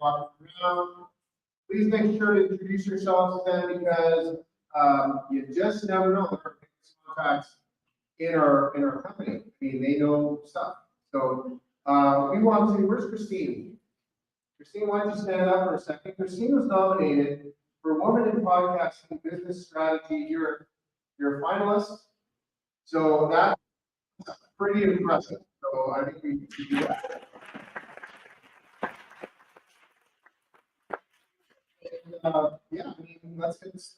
walking around. Please make sure to introduce yourselves to them because you just never know. There are contacts in our company. I mean, they know stuff. So we want to. Where's Christine? Christine, why don't you stand up for a second? Christine was nominated for Women in Podcasting Business Strategy. You're a finalist. So that's pretty impressive. So I think we should do that. Yeah, I mean, let's get this.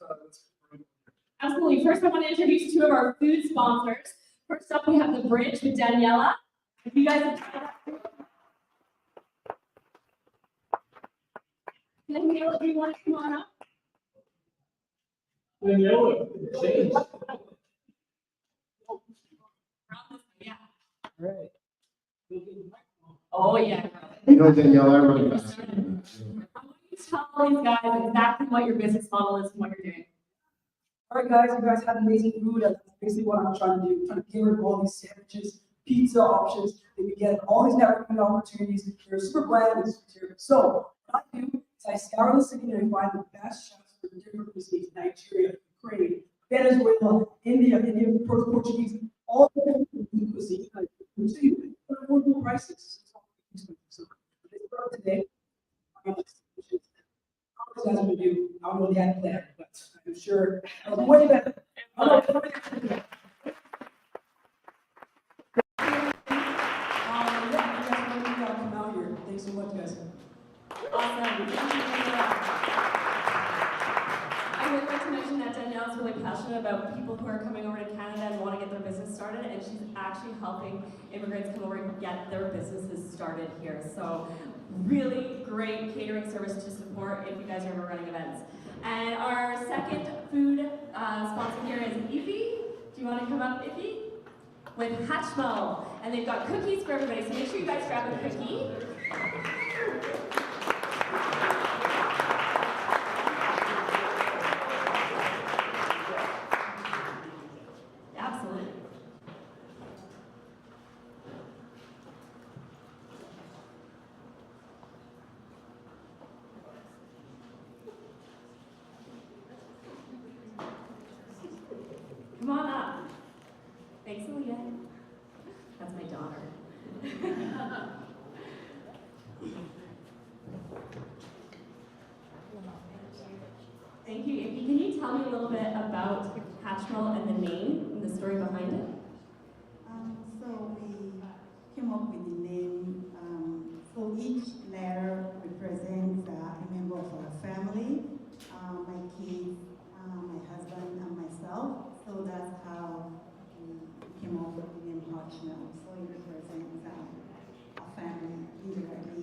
Absolutely. First, I want to introduce two of our food sponsors. First up, we have the Bridge with Daniela. If you guys have tried that food. Daniela, do you want to come on up? Daniela, change. Yeah. Right. Oh, yeah. You know, Daniela, really fast. I want you to tell these guys exactly what your business model is and what you're doing. All right, guys, you guys have amazing food. That's basically what I'm trying to do. Trying to cater to all these sandwiches, pizza options that we get, all these networking opportunities. They're super bland and super. So what I do is I scour the city and I find the best chefs for different cuisines: Nigeria, Ukraine, Venezuela, India, Portuguese, all the different cuisines. So you affordable prices. So they start today. As we do, I don't know the ad plan, but I'm sure way better. Yeah, you guys want to come out here. Thanks so much, guys. Awesome. I would like to mention that Danielle is really passionate about people who are coming over to Canada and want to get their business started, and she's actually helping immigrants come over and get their businesses started here. So really great catering service to support if you guys are ever running events. And our second food sponsor here is Ify. Do you want to come up, Ify? With Hatchmo. And they've got cookies for everybody, so make sure you guys grab a cookie. Absolutely. Come on up. Thanks, Aaliyah. That's my daughter. Thank you. Ify, can you tell me a little bit about Hatchmo and the name and the story behind it? So we came up with the name. So each letter represents a member of our family, my kids, my husband, and myself. So that's how we came up with the name Hatchmo. So it represents our family, indirectly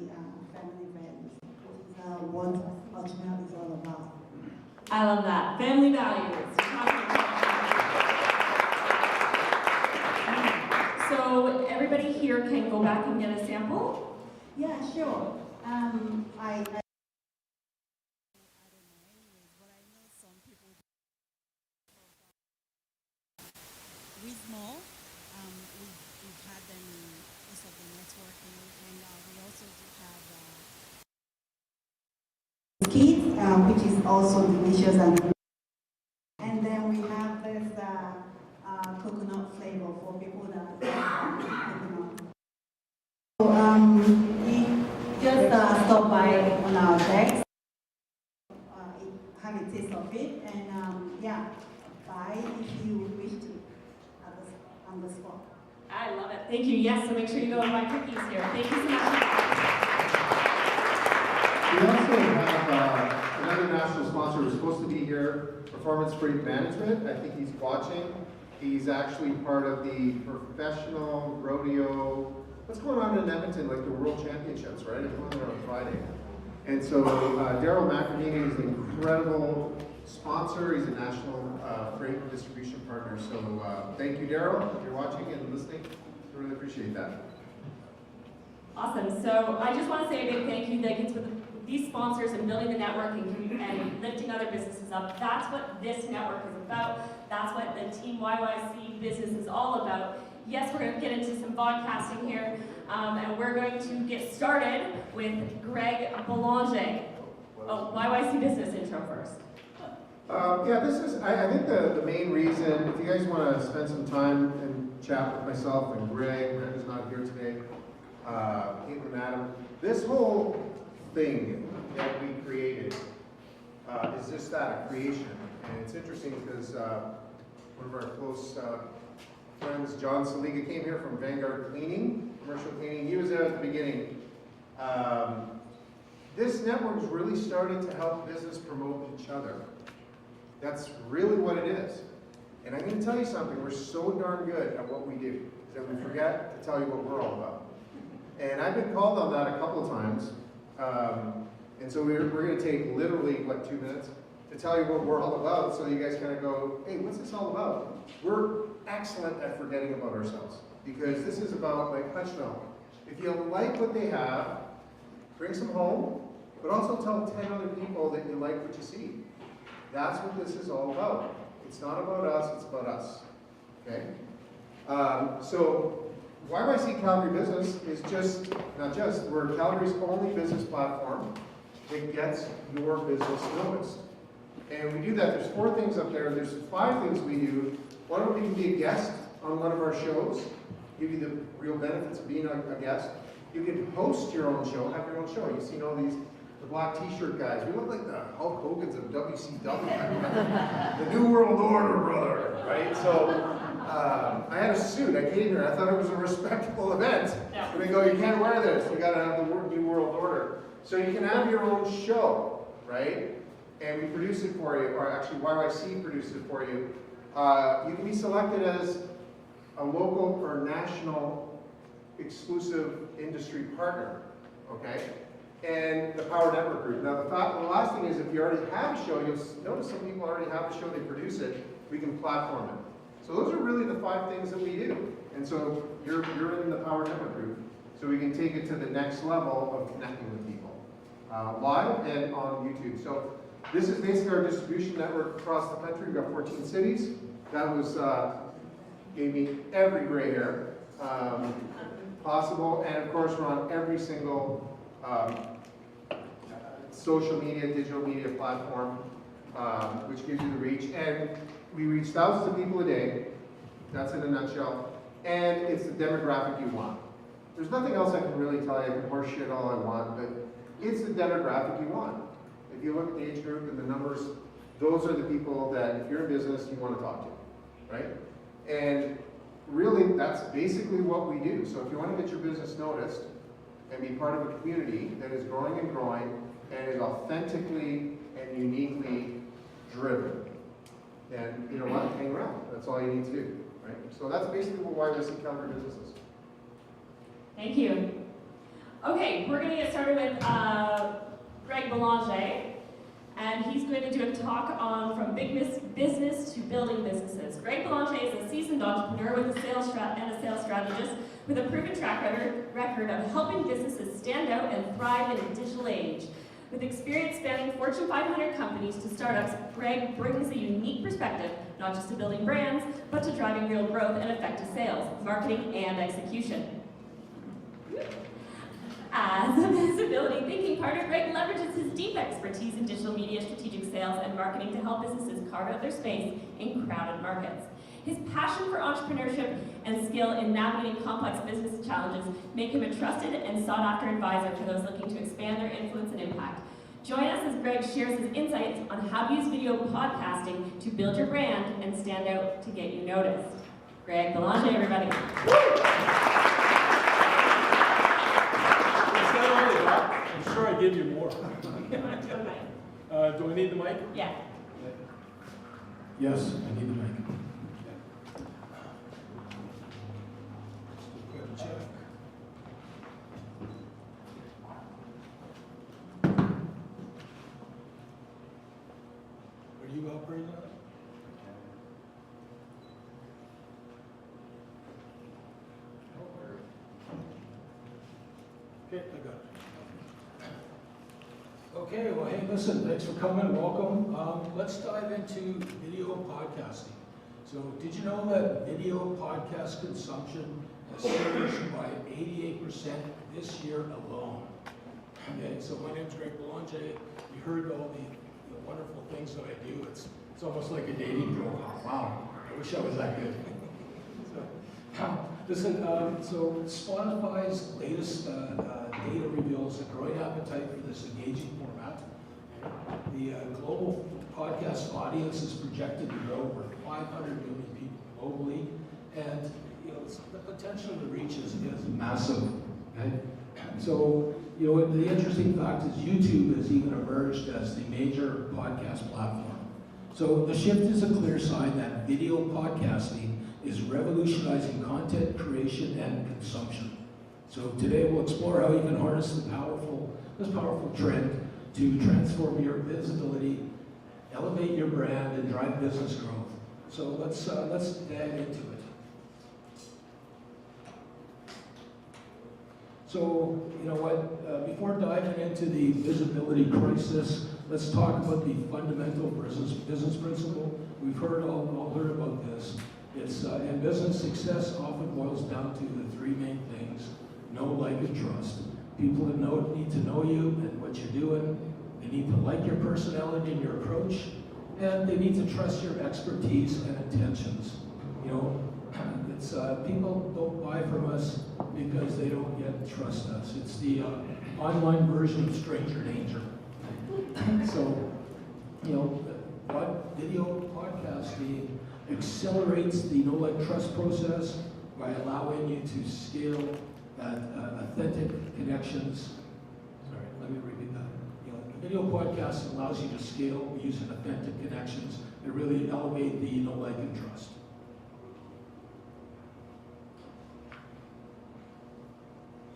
family values. This is what Hatchmo is all about. I love that. Family values. So everybody here can go back and get a sample? Yeah, sure. I Wismo, we've had them most of the networking, and we also do have kids, which is also delicious, and then we have this coconut flavor for people that like coconut. So we just stop by on our decks, have a taste of it, and yeah, buy if you wish to on the spot. I love it. Thank you. Yes, so make sure you go and buy cookies here. Thank you so much. We also have another national sponsor who's supposed to be here, Performance Freight Management. I think he's watching. He's actually part of the professional rodeo. What's going on in Edmonton, like the World Championships, right? It's going on Friday. And so Daryl McNamee is an incredible sponsor. He's a national freight distribution partner. So thank you, Daryl, if you're watching and listening. I really appreciate that. Awesome. So I just want to say a big thank you. Like, it's with these sponsors and building the network and lifting other businesses up. That's what this network is about. That's what the Team YYC business is all about. Yes, we're going to get into some vodcasting here, and we're going to get started with Greg Belanger. Oh, YYC Business intro first. Yeah, this is, I think the main reason, if you guys want to spend some time and chat with myself and Greg, who's not here today, Caitlin and Adam, this whole thing that we created is just that, a creation. And it's interesting because one of our close friends, John Saliga, came here from Vanguard Cleaning, commercial cleaning. He was there at the beginning. This network really started to help business promote each other. That's really what it is. And I'm going to tell you something, we're so darn good at what we do that we forget to tell you what we're all about. And I've been called on that a couple of times. And so we're going to take literally, 2 minutes to tell you what we're all about so you guys kind of go, hey, what's this all about? We're excellent at forgetting about ourselves because this is about, like Hutchville. If you like what they have, bring some home, but also tell 10 other people that you like what you see. That's what this is all about. It's not about us, it's about us. Okay? So YYC Calgary Business is we're Calgary's only business platform that gets your business noticed. And we do that. There's 4 things up there. There's 5 things we do. One of them, you can be a guest on one of our shows, give you the real benefits of being a guest. You can host your own show, have your own show. You've seen all these, the black t-shirt guys. We look like the Hulk Hogan's of WCW. The New World Order, brother, right? So I had a suit. I came here. I thought it was a respectable event. Yeah. And they go, you can't wear this. You got to have the New World Order. So you can have your own show, right? And we produce it for you, or actually YYC produces it for you. You can be selected as a local or national exclusive industry partner, okay? And the Power Network Group. Now the last thing is if you already have a show, you'll notice some people already have a show, they produce it, we can platform it. So those are really the 5 things that we do. And so you're in the Power Network Group, so we can take it to the next level of connecting with people. Live and on YouTube. So this is basically our distribution network across the country. We've got 14 cities. That was, gave me every gray hair possible. And of course, we're on every single social media, digital media platform, which gives you the reach. And we reach thousands of people a day. That's in a nutshell. And it's the demographic you want. There's nothing else I can really tell you. I can horse shit all I want, but it's the demographic you want. If you look at the age group and the numbers, those are the people that, if you're in business, you want to talk to, right? And really, that's basically what we do. So if you want to get your business noticed and be part of a community that is growing and is authentically and uniquely driven, then you know what? Hang around. That's all you need to do, right? So that's basically what YYC Calgary Business is. Thank you. Okay, we're going to get started with Greg Belanger, and he's going to do a talk on from big business to building businesses. Greg Belanger is a seasoned entrepreneur with a sales strategist with a proven track record of helping businesses stand out and thrive in a digital age. With experience spanning Fortune 500 companies to startups, Greg brings a unique perspective, not just to building brands, but to driving real growth and effective sales, marketing, and execution. As a visibility thinking partner, Greg leverages his deep expertise in digital media, strategic sales, and marketing to help businesses carve out their space in crowded markets. His passion for entrepreneurship and skill in navigating complex business challenges make him a trusted and sought-after advisor for those looking to expand their influence and impact. Join us as Greg shares his insights on how to use video podcasting to build your brand and stand out to get you noticed. Greg Belanger, everybody. I'm sure I give you more. Do I need the mic? Yeah. Yes, I need the mic. Good check. Are you operating on it? Okay, I got it. Okay, well, hey, listen, thanks for coming, welcome. Let's dive into video podcasting. So did you know that video podcast consumption has surged by 88% this year alone? Okay, so my name's Greg Belanger. You heard all the wonderful things that I do. It's almost like a dating profile. Wow, I wish I was that good. Listen, so Spotify's latest data reveals a growing appetite for this engaging format. The global podcast audience is projected to grow over 500 million people globally, and the potential to reach is massive. Okay? So, the interesting fact is YouTube has even emerged as the major podcast platform. So the shift is a clear sign that video podcasting is revolutionizing content creation and consumption. So today we'll explore how you can harness this powerful trend to transform your visibility, elevate your brand, and drive business growth. So let's dive into it. So, before diving into the visibility crisis, let's talk about the fundamental business principle. We've all heard about this. In business, success often boils down to the three main things: know, like, and trust. People need to know you and what you're doing. They need to like your personality and your approach, and they need to trust your expertise and intentions. People don't buy from us because they don't yet trust us. It's the online version of stranger danger. So, video podcasting accelerates the know, like, trust process by allowing you to scale authentic connections. Sorry, let me repeat that. Video podcast allows you to scale using authentic connections that really elevate the know, like, and trust.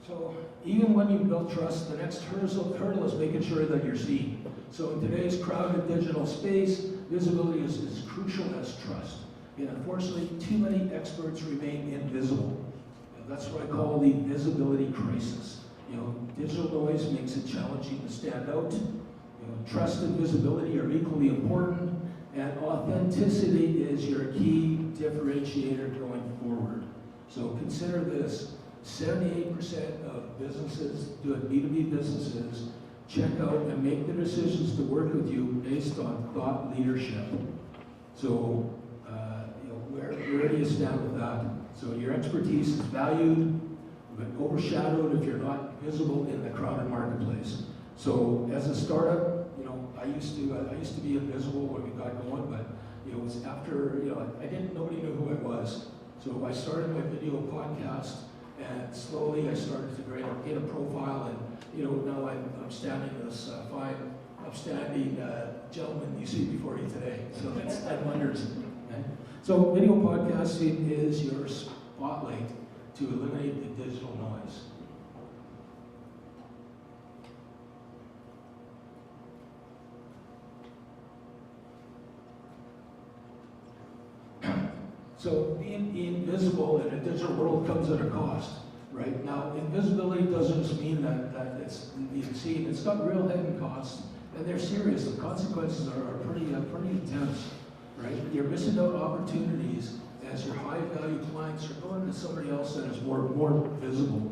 So even when you build trust, the next hurdle is making sure that you're seen. So in today's crowded digital space, visibility is as crucial as trust. And unfortunately, too many experts remain invisible. And that's what I call the visibility crisis. Digital noise makes it challenging to stand out. Trust and visibility are equally important, and authenticity is your key differentiator going forward. So consider this: 78% of businesses, doing B2B businesses, check out and make the decisions to work with you based on thought leadership. So, where do you stand with that? So your expertise is valued, but overshadowed if you're not visible in the crowded marketplace. So as a startup, I used to be invisible when we got going, but it was after, nobody knew who I was. So I started my video podcast, and slowly I started to get a profile, and now I'm standing this fine, upstanding gentleman you see before you today. So that wonders. Okay? So video podcasting is your spotlight to eliminate the digital noise. So being invisible in a digital world comes at a cost, right? Now, invisibility doesn't just mean that it's being seen. It's got real hidden costs, and they're serious. The consequences are pretty intense, right? You're missing out opportunities as your high-value clients are going to somebody else that is more visible.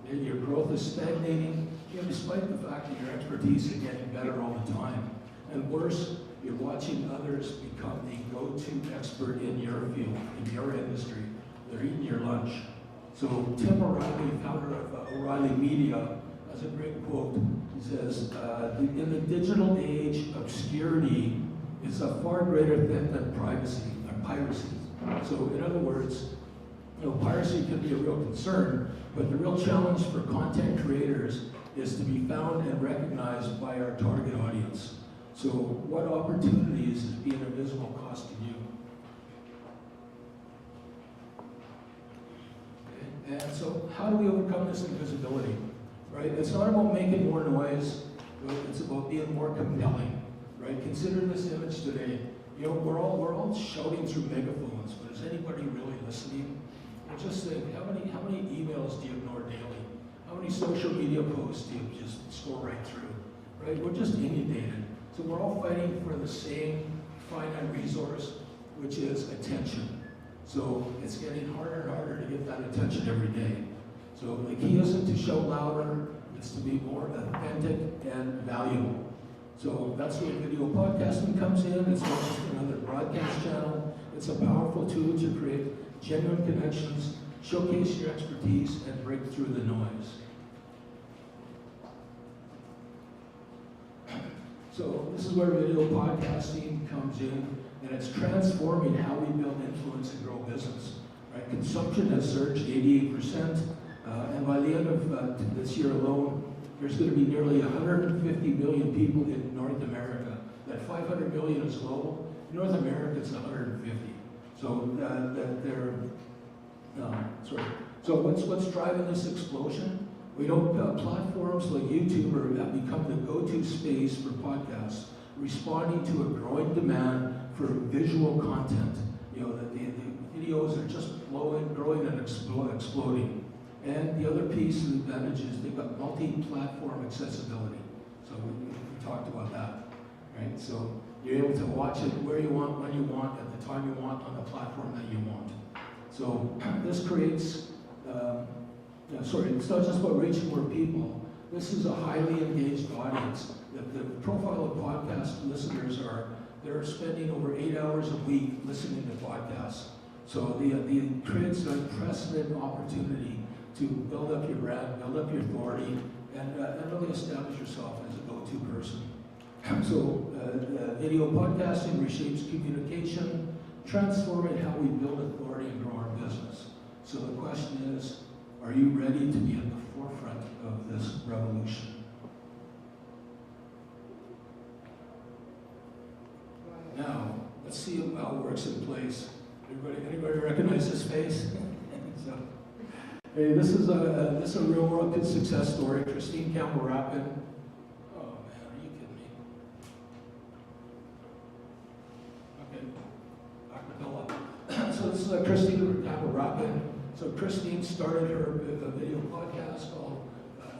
And your growth is stagnating, despite the fact that your expertise is getting better all the time. And worse, you're watching others become the go-to expert in your field, in your industry. They're eating your lunch. So Tim O'Reilly, founder of O'Reilly Media, has a great quote. He says, in the digital age, obscurity is a far greater threat than piracy. So in other words, piracy can be a real concern, but the real challenge for content creators is to be found and recognized by our target audience. So what opportunities is being invisible costing you? Okay. And so how do we overcome this invisibility? Right? It's not about making more noise, but it's about being more compelling. Right? Consider this image today. We're all shouting through megaphones, but is anybody really listening? And just think, how many emails do you ignore daily? How many social media posts do you just scroll right through? Right? We're just inundated. So we're all fighting for the same finite resource, which is attention. So it's getting harder and harder to get that attention every day. So the key isn't to shout louder, it's to be more authentic and valuable. So that's where video podcasting comes in. It's not just another broadcast channel. It's a powerful tool to create genuine connections, showcase your expertise, and break through the noise. So this is where video podcasting comes in, and it's transforming how we build influence and grow business. Right? Consumption has surged 88%, and by the end of this year alone, there's going to be nearly 150 million people in North America. That 500 million is global. In North America, it's 150. So So what's driving this explosion? We know platforms like YouTube have become the go-to space for podcasts, responding to a growing demand for visual content. You know, the videos are just growing and exploding. And the other piece of the advantage is they've got multi-platform accessibility. So we talked about that, right? So you're able to watch it where you want, when you want, at the time you want, on the platform that you want. So this creates, it's not just about reaching more people. This is a highly engaged audience. The profile of podcast listeners they're spending over 8 hours a week listening to podcasts. So it creates an unprecedented opportunity to build up your brand, build up your authority, and really establish yourself as a go-to person. So video podcasting reshapes communication, transforming how we build authority and grow our business. So the question is, are you ready to be at the forefront of this revolution? Now, let's see how it works in place. Anybody recognize this face? So, hey, this is a real world success story. Christine Campbell-Rapin. Oh man, are you kidding me? Okay, acapella. So this is Christine Campbell-Rapin. So Christine started her video podcast called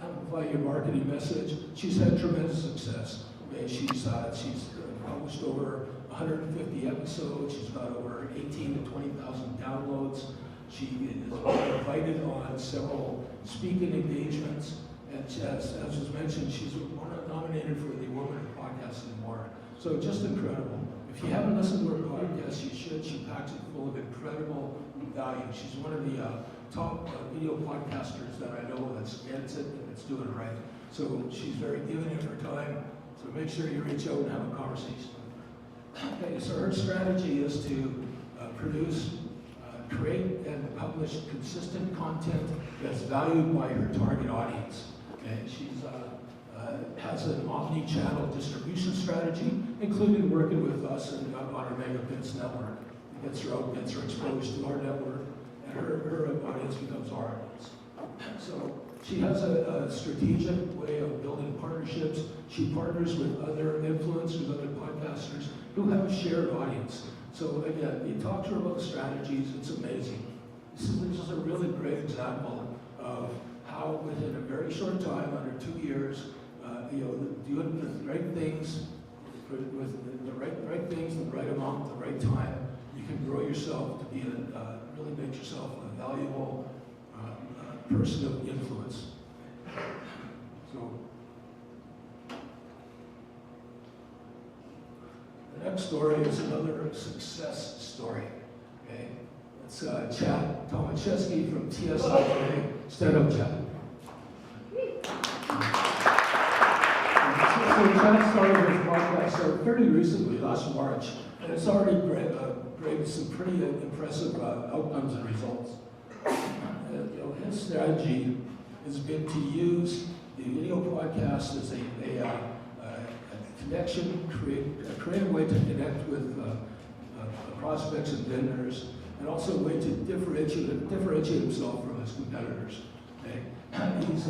Amplify Your Marketing Message. She's had tremendous success. Okay, she's published over 150 episodes. She's got over 18 to 20,000 downloads. She is invited on several speaking engagements, and as was mentioned, she's nominated for the Women in Podcasting Award. So just incredible. If you haven't listened to her podcast, you should. She packs it full of incredible value. She's one of the top video podcasters that I know that gets it and it's doing it right. So she's very giving of her time. So make sure you reach out and have a conversation. Okay, so her strategy is to produce, create, and publish consistent content that's valued by her target audience. Okay, she's has an omni-channel distribution strategy, including working with us and on our Megapins network. It gets her out, gets her exposed to our network, and her audience becomes our audience. So she has a strategic way of building partnerships. She partners with other influencers, other podcasters who have a shared audience. So again, you talk to her about the strategies, it's amazing. This is a really great example of how within a very short time, under 2 years, doing the right things, with the right things, the right amount, the right time, you can grow yourself to be really make yourself a valuable person of influence. So the next story is another success story. Okay, it's Chad Tomaszewski from TSLJ. Stand up, Chad. So Chad started his podcast fairly recently, last March, and it's already created some pretty impressive outcomes and results. His strategy has been to use the video podcast as a connection, create a way to connect with prospects and vendors, and also a way to differentiate himself from his competitors. Okay? He's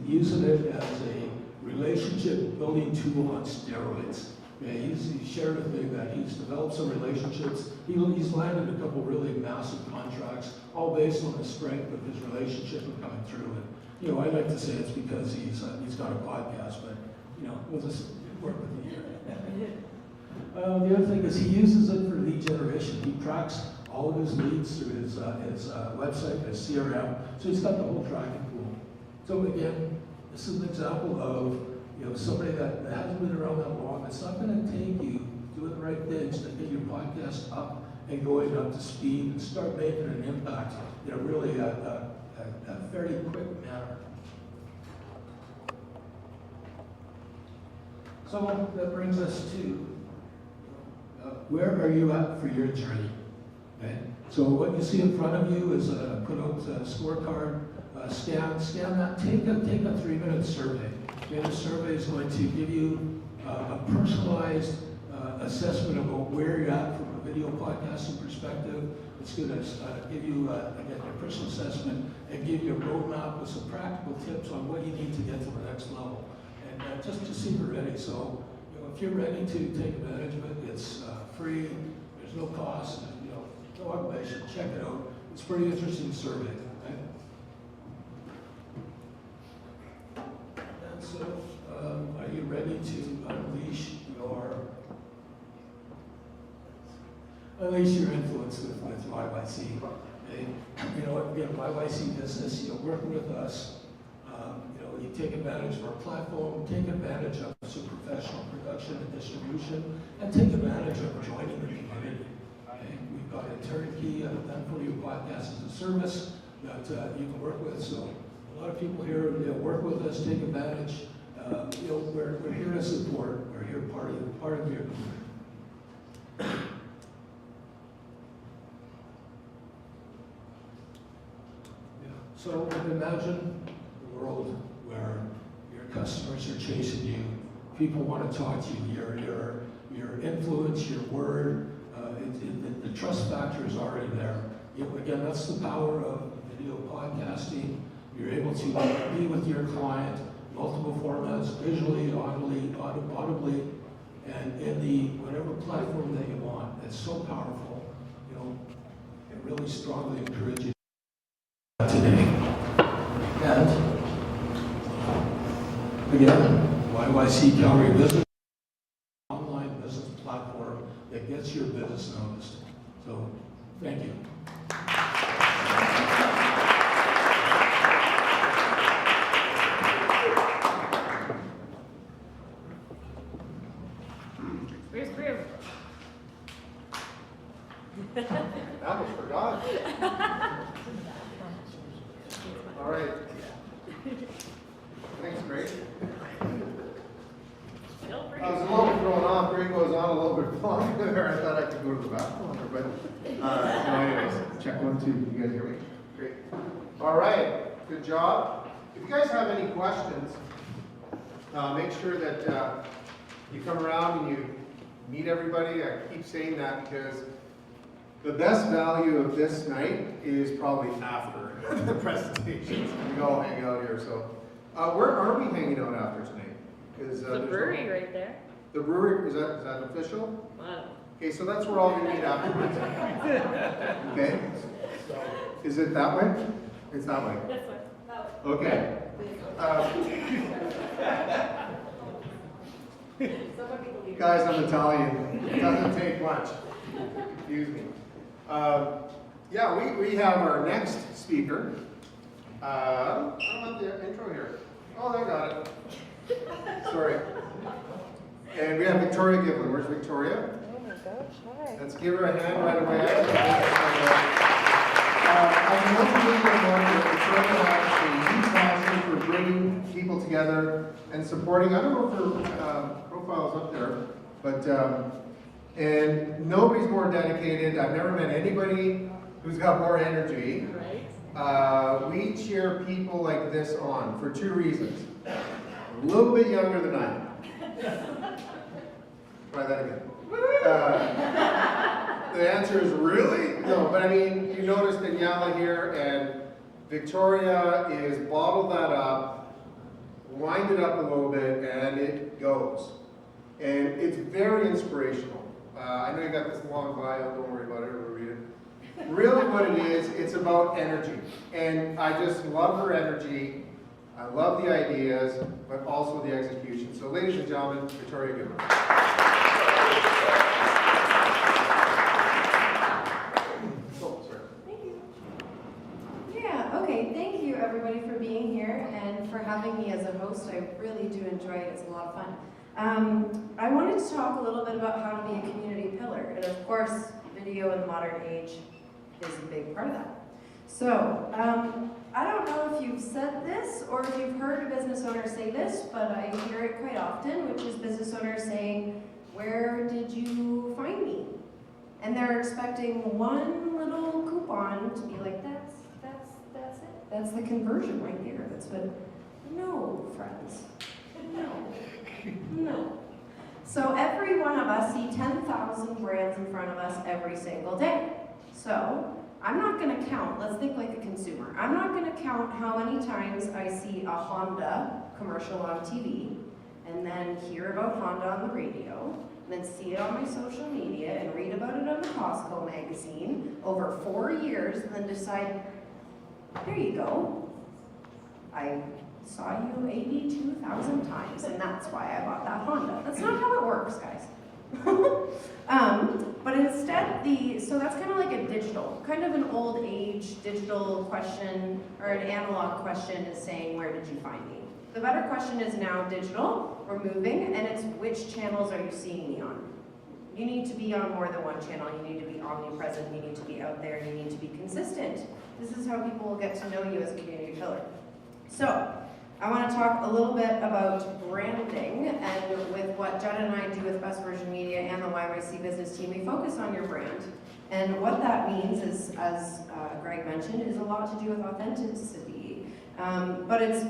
using it as a relationship building tool on steroids. Okay? He's shared with me that he's developed some relationships. He's landed a couple really massive contracts, all based on the strength of his relationship and coming through it. I like to say it's because he's got a podcast, but we'll just work with you here. The other thing is he uses it for lead generation. He tracks all of his leads through his website, his CRM, so he's got the whole tracking pool. So again, this is an example of somebody that hasn't been around that long. It's not going to take you doing the right things to get your podcast up and going up to speed and start making an impact in a really a very quick manner. So that brings us to where are you at for your journey? Okay? So what you see in front of you is put out a scorecard, scan that, take a 3-minute survey. Okay, the survey is going to give you a personalized assessment about where you're at from a video podcasting perspective. It's going to give you, again, a personal assessment and give you a roadmap with some practical tips on what you need to get to the next level. And just to see if you're ready. So, if you're ready to take advantage of it, it's free, there's no cost, no obligation, check it out. It's a pretty interesting survey. Okay? And so, are you ready to unleash your influence with YYC? Okay? Again, YYC business, working with us, you take advantage of our platform, take advantage of some professional production and distribution, and take advantage of joining the community. Okay? We've got a turnkey done for you podcast as a service that you can work with. So a lot of people here work with us, take advantage. We're here to support. We're here part of your community. So imagine a world where your customers are chasing you, people want to talk to you, your influence, your word, the trust factor is already there. Again, that's the power of video podcasting. You're able to be with your client, multiple formats, visually, audibly, and in the whatever platform that you want. It's so powerful. I really strongly encourage you today. And again, YYC Calgary Business, online business platform that gets your business noticed. So, thank you. Where's Brew? That was forgotten. All right. Thanks, Greg. I was a little bit thrown off. Greg goes on a little bit longer there. I thought I could go to the bathroom, but no, anyways, check 1, 2. You guys hear me? Great. All right. Good job. If you guys have any questions, make sure that you come around and you meet everybody. I keep saying that because the best value of this night is probably after the presentations. We all hang out here. So, where are we hanging out after tonight? The brewery right there. The brewery, is that official? Wow. Okay, so that's where all we meet afterwards. Okay? Is it that way? It's that way. This way. That way. Okay. Guys, I'm Italian. It doesn't take much. Excuse me. Yeah, we have our next speaker. I don't have the intro here. Oh, I got it. Sorry. And we have Victoria Giblin. Where's Victoria? Oh my gosh, hi. Let's give her a hand right away. I want to leave Victoria has a huge passion for bringing people together and supporting. I don't know if her profile's up there, but and nobody's more dedicated. I've never met anybody who's got more energy. Right. We cheer people like this on for 2 reasons. A little bit younger than I am. Try that again. The answer is really? No, but I mean, you notice Daniela here, and Victoria is bottled that up, wind it up a little bit, and it goes. And it's very inspirational. I know you got this long bio, don't worry about it, we'll read it. Really what it is, it's about energy. And I just love her energy. I love the ideas, but also the execution. So ladies and gentlemen, Victoria Gibbons. Yeah, okay, thank you everybody for being here and for having me as a host. I really do enjoy it, it's a lot of fun. I wanted to talk a little bit about how to be a community pillar, and of course, video in the modern age is a big part of that. So, I don't know if you've said this or if you've heard a business owner say this, but I hear it quite often, which is business owners saying, "Where did you find me?" And they're expecting one little coupon to be like, that's it. That's the conversion right there. That's what, no, friends, no. So every one of us see 10,000 brands in front of us every single day. So I'm not gonna count, let's think like a consumer. I'm not gonna count how many times I see a Honda commercial on TV, and then hear about Honda on the radio, and then see it on my social media and read about it on the Costco magazine over 4 years, and then decide, there you go. I saw you 82,000 times, and that's why I bought that Honda. That's not how it works, guys. But instead, so that's kind of like a digital, kind of an old age digital question, or an analog question is saying, where did you find me? The better question is now digital, we're moving, and it's which channels are you seeing me on? You need to be on more than one channel, you need to be omnipresent, you need to be out there, you need to be consistent. This is how people will get to know you as a community pillar. So, I want to talk a little bit about branding, and with what Jen and I do with Best Version Media and the YYC business team, we focus on your brand. And what that means is, as Greg mentioned, is a lot to do with authenticity. But it's,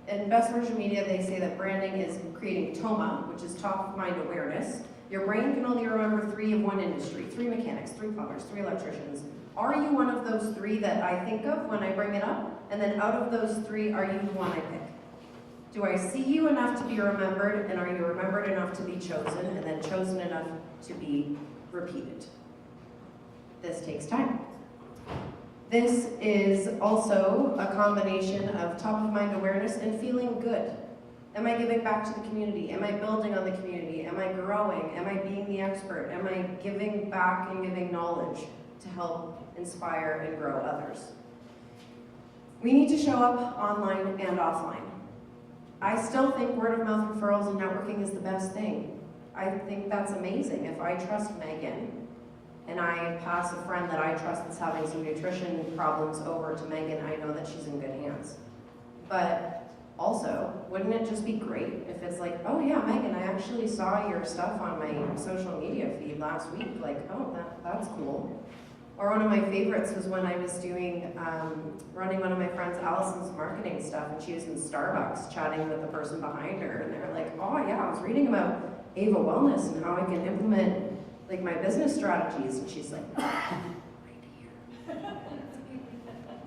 in Best Version Media, they say that branding is creating TOMA, which is top of mind awareness. Your brain can only remember 3 of one industry, 3 mechanics, 3 plumbers, 3 electricians. Are you one of those 3 that I think of when I bring it up? And then out of those 3, are you the one I pick? Do I see you enough to be remembered, and are you remembered enough to be chosen, and then chosen enough to be repeated? This takes time. This is also a combination of top of mind awareness and feeling good. Am I giving back to the community? Am I building on the community? Am I growing? Am I being the expert? Am I giving back and giving knowledge to help inspire and grow others? We need to show up online and offline. I still think word of mouth referrals and networking is the best thing. I think that's amazing. If I trust Megan and I pass a friend that I trust that's having some nutrition problems over to Megan, I know that she's in good hands. But also, wouldn't it just be great if it's like, oh yeah, Megan, I actually saw your stuff on my social media feed last week. Like, oh, that's cool. Or one of my favorites was when I was doing, running one of my friends Allison's marketing stuff, and she was in Starbucks chatting with the person behind her, and they were like, oh yeah, I was reading about Ava Wellness and how I can implement like my business strategies, and she's like, right here.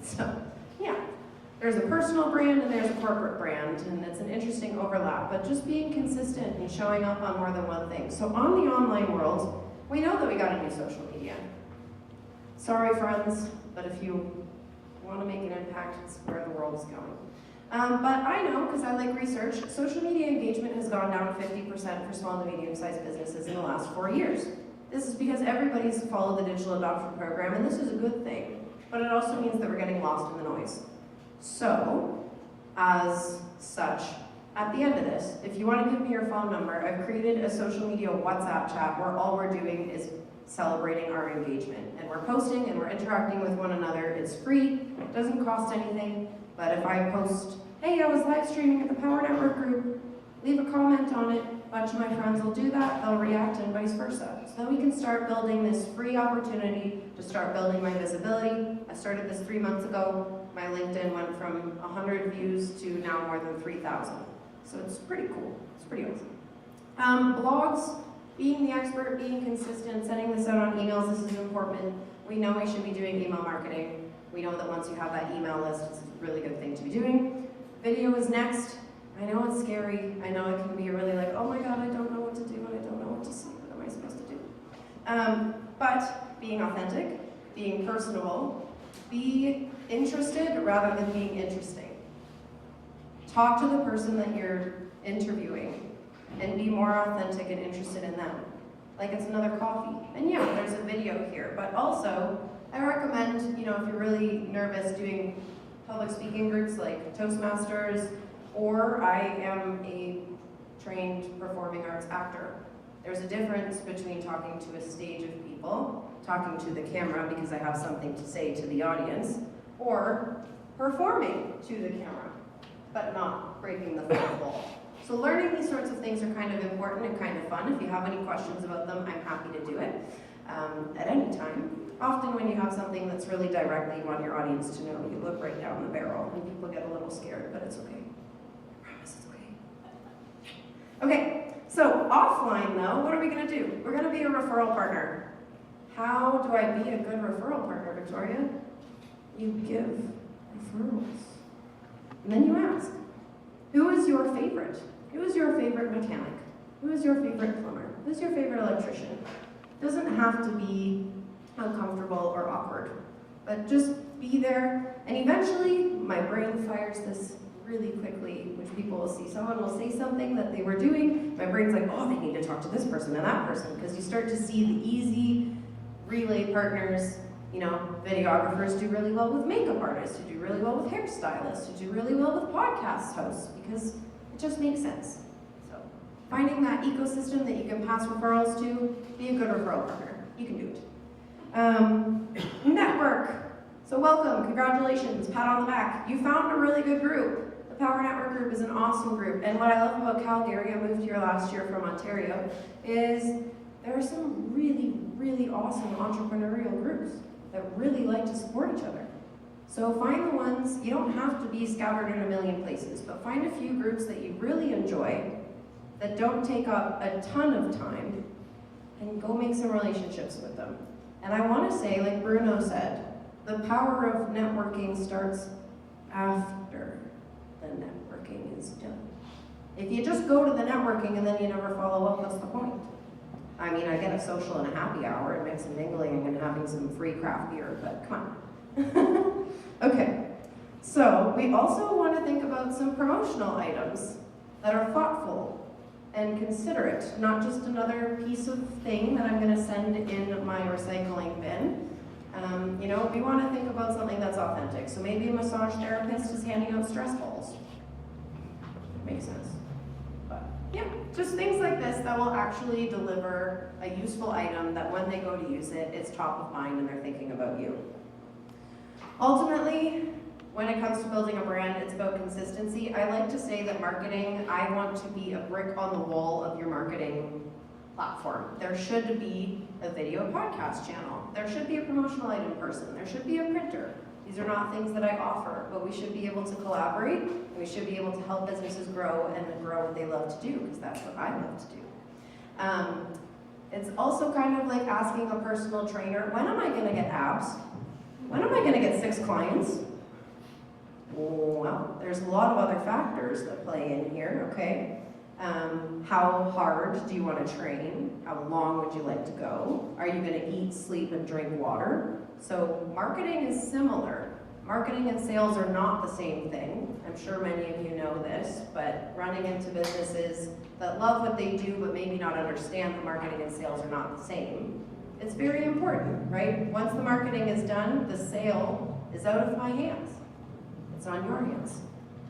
So, yeah, there's a personal brand and there's a corporate brand, and it's an interesting overlap, but just being consistent and showing up on more than one thing. So on the online world, we know that we gotta do social media. Sorry, friends, but if you want to make an impact, it's where the world is going. But I know, because I like research, social media engagement has gone down 50% for small to medium-sized businesses in the last 4 years. This is because everybody's followed the digital adoption program, and this is a good thing, but it also means that we're getting lost in the noise. So, as such, at the end of this, if you want to give me your phone number, I've created a social media WhatsApp chat where all we're doing is celebrating our engagement. And we're posting and we're interacting with one another. It's free, it doesn't cost anything, but if I post, hey, I was live streaming at the Power Network group, leave a comment on it, a bunch of my friends will do that, they'll react, and vice versa. So that we can start building this free opportunity to start building my visibility. I started this 3 months ago. My LinkedIn went from 100 views to now more than 3,000. So it's pretty cool, it's pretty awesome. Blogs, being the expert, being consistent, sending this out on emails, this is important. We know we should be doing email marketing. We know that once you have that email list, it's a really good thing to be doing. Video is next. I know it's scary. I know it can be really like, oh my God, I don't know what to do and I don't know what to say. What am I supposed to do? But being authentic, being personable, be interested rather than being interesting. Talk to the person that you're interviewing. and be more authentic and interested in them. Like it's another coffee. And yeah, there's a video here, but also I recommend, if you're really nervous doing public speaking groups like Toastmasters, or I am a trained performing arts actor. There's a difference between talking to a stage of people, talking to the camera because I have something to say to the audience, or performing to the camera, but not breaking the fourth wall. So learning these sorts of things are kind of important and kind of fun. If you have any questions about them, I'm happy to do it at any time. Often when you have something that's really direct that you want your audience to know, you look right down the barrel and people get a little scared, but it's okay. I promise it's okay. Okay, so offline though, what are we gonna do? We're gonna be a referral partner. How do I be a good referral partner, Victoria? You give referrals. And then you ask, who is your favorite? Who is your favorite mechanic? Who is your favorite plumber? Who's your favorite electrician? It doesn't have to be uncomfortable or awkward, but just be there. And eventually, my brain fires this really quickly, which people will see. Someone will say something that they were doing. My brain's like, oh, they need to talk to this person and that person, because you start to see the easy relay partners. Videographers do really well with makeup artists, who do really well with hairstylists, who do really well with podcast hosts, because it just makes sense. So finding that ecosystem that you can pass referrals to, be a good referral partner. You can do it. Network. So welcome, congratulations, pat on the back. You found a really good group. The Power Network group is an awesome group. And what I love about Calgary, I moved here last year from Ontario, is there are some really, really awesome entrepreneurial groups that really like to support each other. So find the ones, you don't have to be scattered in a million places, but find a few groups that you really enjoy, that don't take up a ton of time, and go make some relationships with them. And I want to say, like Bruno said, the power of networking starts after the networking is done. If you just go to the networking and then you never follow up, what's the point? I mean, I get a social and a happy hour and mix and mingling and having some free craft beer, but come on. Okay, so we also want to think about some promotional items that are thoughtful and considerate, not just another piece of thing that I'm going to send in my recycling bin. We want to think about something that's authentic. So maybe a massage therapist is handing out stress balls. Makes sense. But yeah, just things like this that will actually deliver a useful item that when they go to use it, it's top of mind and they're thinking about you. Ultimately, when it comes to building a brand, it's about consistency. I like to say that marketing, I want to be a brick on the wall of your marketing platform. There should be a video podcast channel. There should be a promotional item person. There should be a printer. These are not things that I offer, but we should be able to collaborate, and we should be able to help businesses grow and grow what they love to do, because that's what I love to do. It's also kind of like asking a personal trainer, when am I going to get abs? When am I going to get 6 clients? Well, there's a lot of other factors that play in here, okay? How hard do you want to train? How long would you like to go? Are you going to eat, sleep, and drink water? So marketing is similar. Marketing and sales are not the same thing. I'm sure many of you know this, but running into businesses that love what they do but maybe not understand that marketing and sales are not the same, it's very important, right? Once the marketing is done, the sale is out of my hands. It's on your hands.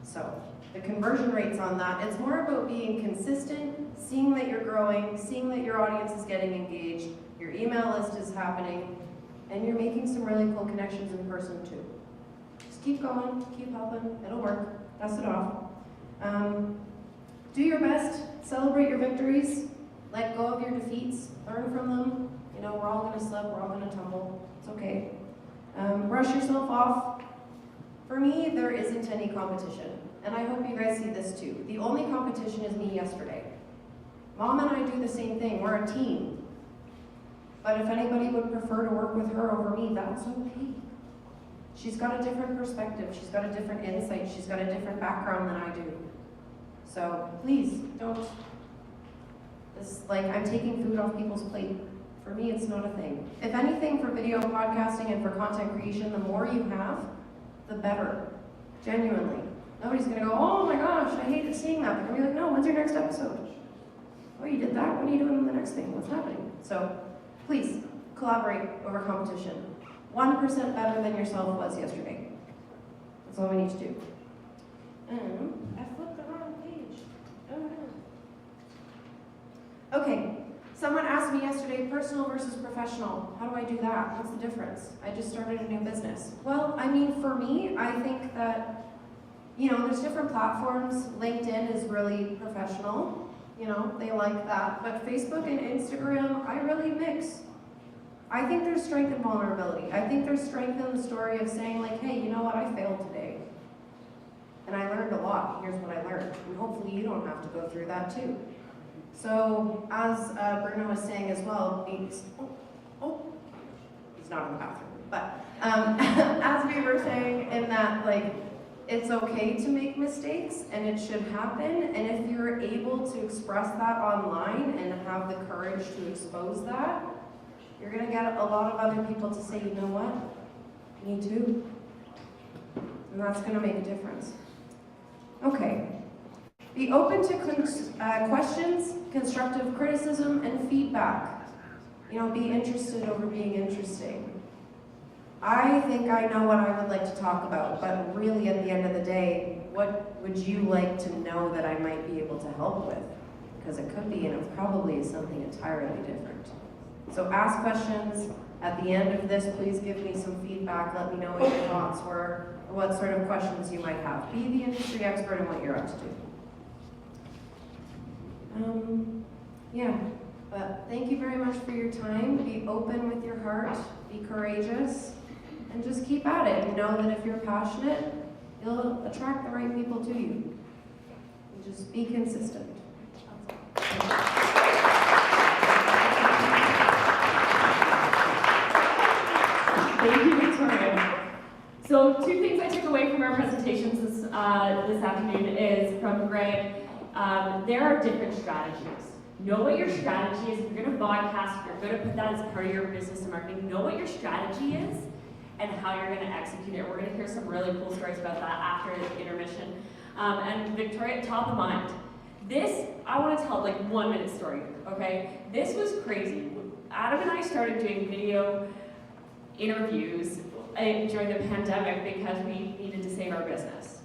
So the conversion rates on that, it's more about being consistent, seeing that you're growing, seeing that your audience is getting engaged, your email list is happening, and you're making some really cool connections in person too. Just keep going, keep helping, it'll work, dust it off. Do your best, celebrate your victories, let go of your defeats, learn from them. We're all gonna slip, we're all gonna tumble, it's okay. Brush yourself off. For me, there isn't any competition, and I hope you guys see this too. The only competition is me yesterday. Mom and I do the same thing, we're a team. But if anybody would prefer to work with her over me, that's okay. She's got a different perspective, she's got a different insight, she's got a different background than I do. So please, don't, I'm taking food off people's plate. For me, it's not a thing. If anything, for video podcasting and for content creation, the more you have, the better. Genuinely. Nobody's gonna go, oh my gosh, I hated seeing that. They're gonna be like, no, when's your next episode? you did that, when are you doing the next thing? What's happening? So please collaborate over competition. 1% better than yourself was yesterday. That's all we need to do. I flipped the wrong page. Oh no. Okay, someone asked me yesterday, personal versus professional. How do I do that? What's the difference? I just started a new business. Well, I mean, for me, I think that, you know, there's different platforms. LinkedIn is really professional. You know, they like that. But Facebook and Instagram, I really mix. I think there's strength in vulnerability. I think there's strength in the story of saying, like, hey, you know what, I failed today. And I learned a lot. Here's what I learned. And hopefully you don't have to go through that too. So, as Bruno was saying as well, he's not in the bathroom. But as we were saying, in that, like, it's okay to make mistakes and it should happen. And if you're able to express that online and have the courage to expose that, you're gonna get a lot of other people to say, you know what, me too. And that's gonna make a difference. Okay. Be open to questions, constructive criticism, and feedback. You know, be interested over being interesting. I think I know what I would like to talk about, but really at the end of the day, what would you like to know that I might be able to help with? Because it could be, and it probably is something entirely different. So ask questions. At the end of this, please give me some feedback. Let me know what your thoughts were, or what sort of questions you might have. Be the industry expert in what you're up to do. Yeah, but thank you very much for your time. Be open with your heart, be courageous, and just keep at it. And know that if you're passionate, you'll attract the right people to you. And just be consistent. Thank you, Victoria. So 2 things I took away from our presentations this afternoon is from Greg. There are different strategies. Know what your strategy is. If you're going to vodcast, if you're going to put that as part of your business and marketing, know what your strategy is and how you're going to execute it. We're going to hear some really cool stories about that after the intermission. And Victoria, top of mind. This, I want to tell like 1-minute story, okay? This was crazy. Adam and I started doing video interviews during the pandemic because we needed to save our business.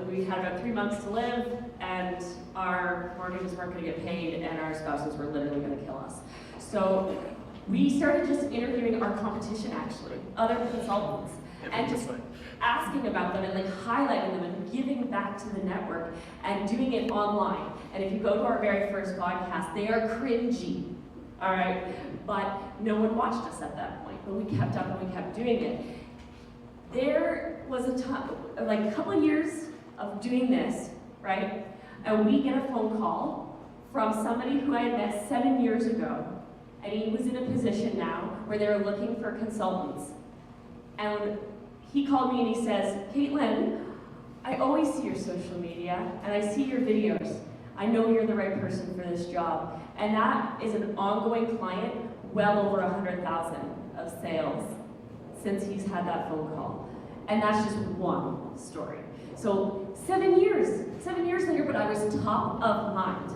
We had about 3 months to live, and our mortgages weren't going to get paid, and our spouses were literally going to kill us. So we started just interviewing our competition, actually, other consultants, and just asking about them and like highlighting them and giving back to the network and doing it online. And if you go to our very first podcast, they are cringy, all right? But no one watched us at that point, but we kept up and we kept doing it. There was a couple of years of doing this, right? And we get a phone call from somebody who I had met 7 years ago, and he was in a position now where they were looking for consultants. And he called me and he says, Caitlin, I always see your social media and I see your videos. I know you're the right person for this job. And that is an ongoing client, well over 100,000 of sales since he's had that phone call. And that's just one story. So 7 years later, but I was top of mind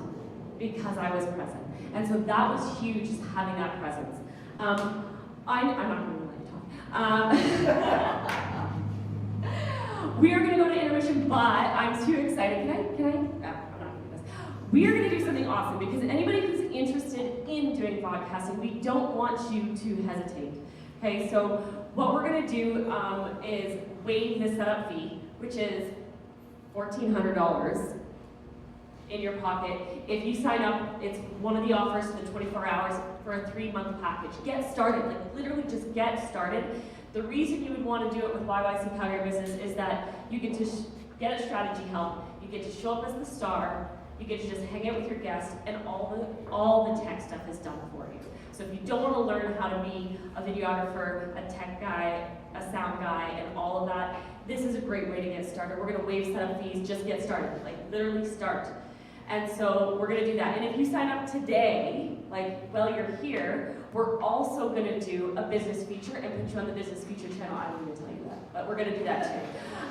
because I was present. And so that was huge, just having that presence. I'm not going to really talk. We are going to go to intermission, but I'm too excited. Can I? I'm not going to do this. We are going to do something awesome because anybody who's interested in doing podcasting, we don't want you to hesitate. Okay, so what we're going to do is waive the setup fee, which is $1,400 in your pocket. If you sign up, it's one of the offers for the 24 hours for a 3-month package. Get started, like literally just get started. The reason you would want to do it with YYC Power Your Business is that you get to get a strategy help, you get to show up as the star, you get to just hang out with your guests, and all the tech stuff is done for you. So if you don't want to learn how to be a videographer, a tech guy, a sound guy, and all of that, this is a great way to get started. We're going to waive setup fees, just get started, like literally start. And so we're going to do that. And if you sign up today, like while you're here, we're also going to do a business feature and put you on the business feature channel. I didn't even tell you that, but we're going to do that too.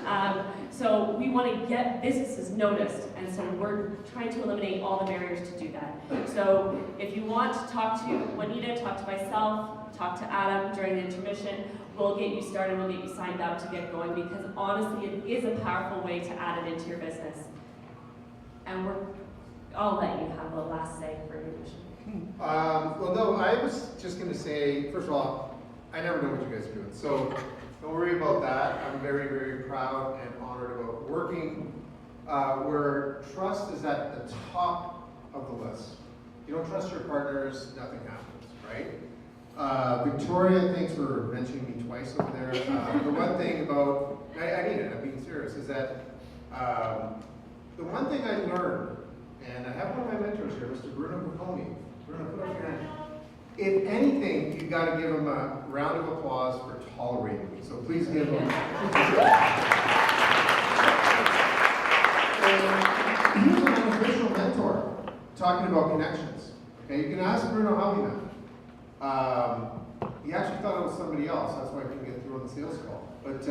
So we want to get businesses noticed, and so we're trying to eliminate all the barriers to do that. So if you want to talk to Juanita, talk to myself, talk to Adam during the intermission, we'll get you started, we'll get you signed up to get going, because honestly, it is a powerful way to add it into your business. And I'll let you have the last say for your mission. Well, no, I was just going to say, first of all, I never know what you guys are doing, so don't worry about that. I'm very, very proud and honored about working where trust is at the top of the list. You don't trust your partners, nothing happens, right? Victoria, thanks for mentioning me twice over there. The one thing about, I mean it, I'm being serious, is that the one thing I learned, and I have one of my mentors here, Mr. Bruno Bocconi. Bruno, put up your hand. If anything, you've got to give him a round of applause for tolerating me. So please give him. And he was an unofficial mentor, talking about connections. Okay, you can ask Bruno how we met. He actually thought it was somebody else. That's why I couldn't get through on the sales call. But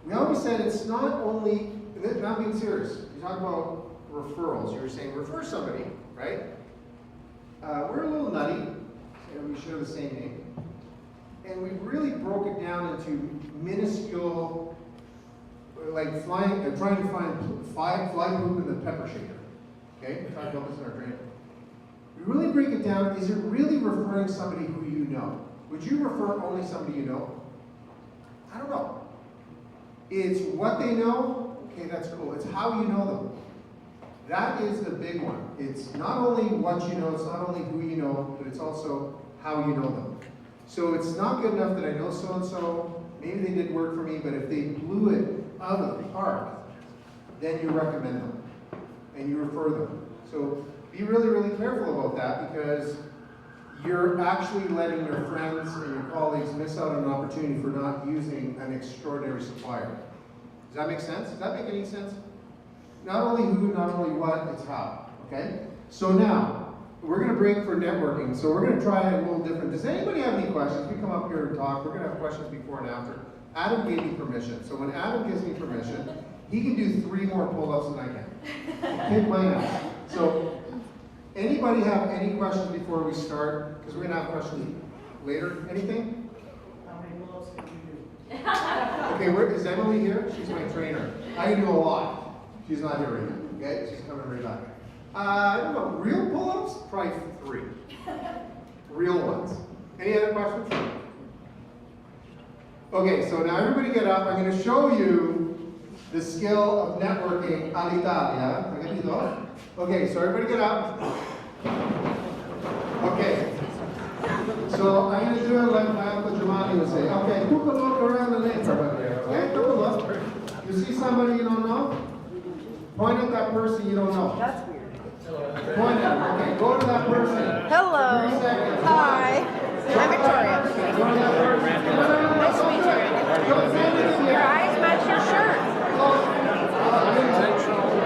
we always said it's not only, not being serious. You talk about referrals. You were saying refer somebody, right? We're a little nutty, and we share the same name. And we really broke it down into minuscule, like trying to find fly poop in the pepper shaker. Okay? We're trying to build this in our training. We really break it down. Is it really referring somebody who you know? Would you refer only somebody you know? I don't know. It's what they know. Okay, that's cool. It's how you know them. That is the big one. It's not only what you know, it's not only who you know, but it's also how you know them. So it's not good enough that I know so-and-so, maybe they did work for me, but if they blew it out of the park, then you recommend them and you refer them. So be really, really careful about that, because you're actually letting your friends and your colleagues miss out on an opportunity for not using an extraordinary supplier. Does that make sense? Does that make any sense? Not only who, not only what, it's how, okay? So now, we're gonna break for networking, so we're gonna try it a little different. Does anybody have any questions? We come up here and talk, we're gonna have questions before and after. Adam gave me permission, so when Adam gives me permission, he can do 3 more pull-ups than I can. Kick my ass. So, anybody have any questions before we start? Because we're gonna have questions later. Anything? How many pull-ups can you do? Okay, is Emily here? She's my trainer. I can do a lot. She's not here right now, okay? She's coming right back. I don't know, real pull-ups? Probably 3. Real ones. Any other questions? Okay, so now everybody get up. I'm going to show you the skill of networking all'Italia. Okay, so everybody get up. Okay. So I'm going to do it like my Uncle Giovanni would say. Okay, take a look around the neighborhood here, okay? Take a look. You see somebody you don't know? Point at that person you don't know. That's weird. Point at, okay, go to that person. Hello. 3 seconds. Hi. I'm Victoria. Go to that person. Nice to meet you. Your eyes match your shirt.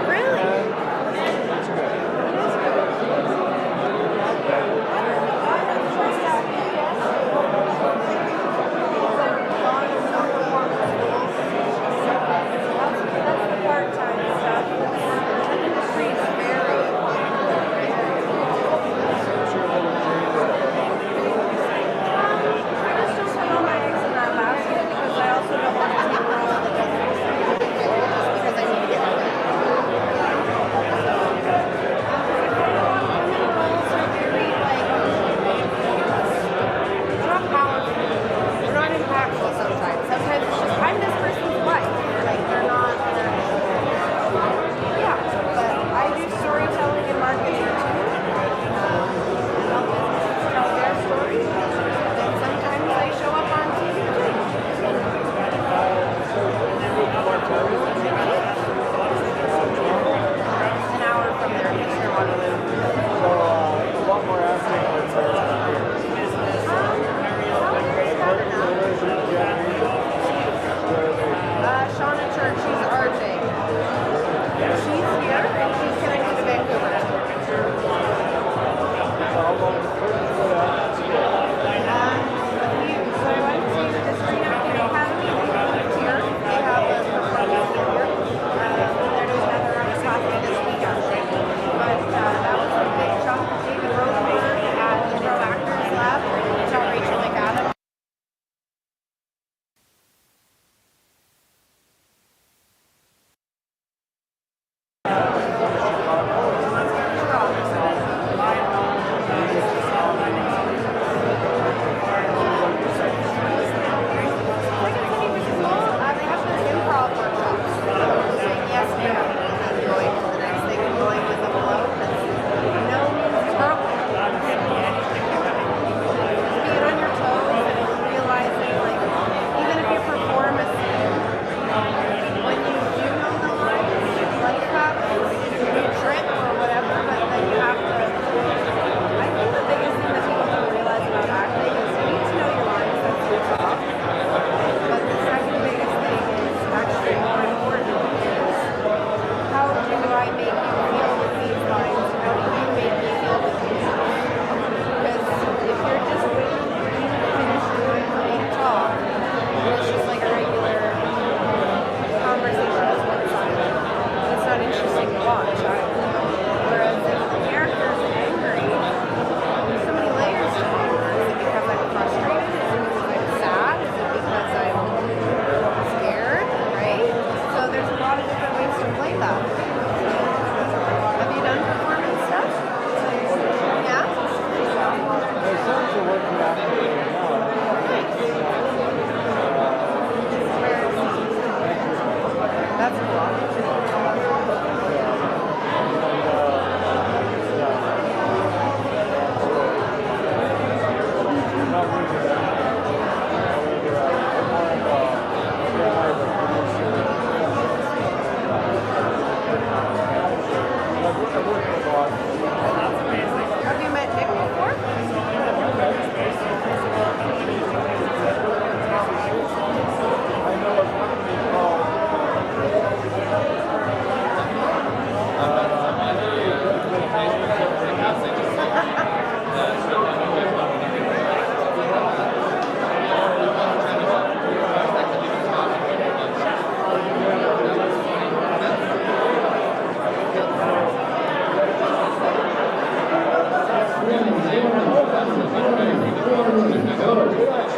Really? That's the part-time stuff. The industry is very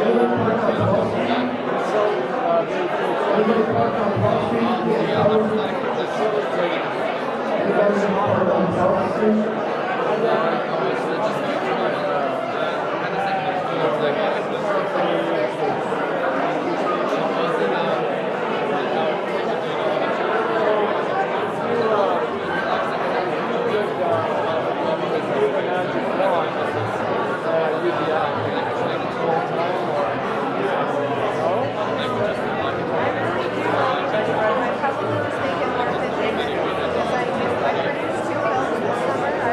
Anybody parked on Wall Street? Anybody parked on Wall Street? Anybody parked on South Street? I probably was thinking more than because I produced 2 films this summer. I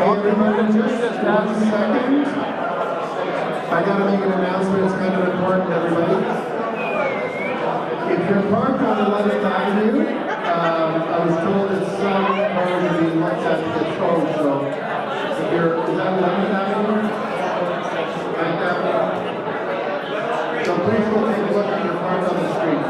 everybody, just 1 second. I gotta make an announcement, it's kind of important, everybody. If you're parked on 11th Avenue, I was told that some cars are being looked at to get towed, so if you're, is that 11th Avenue? 9th Avenue? So please go take a look at your cars on the street.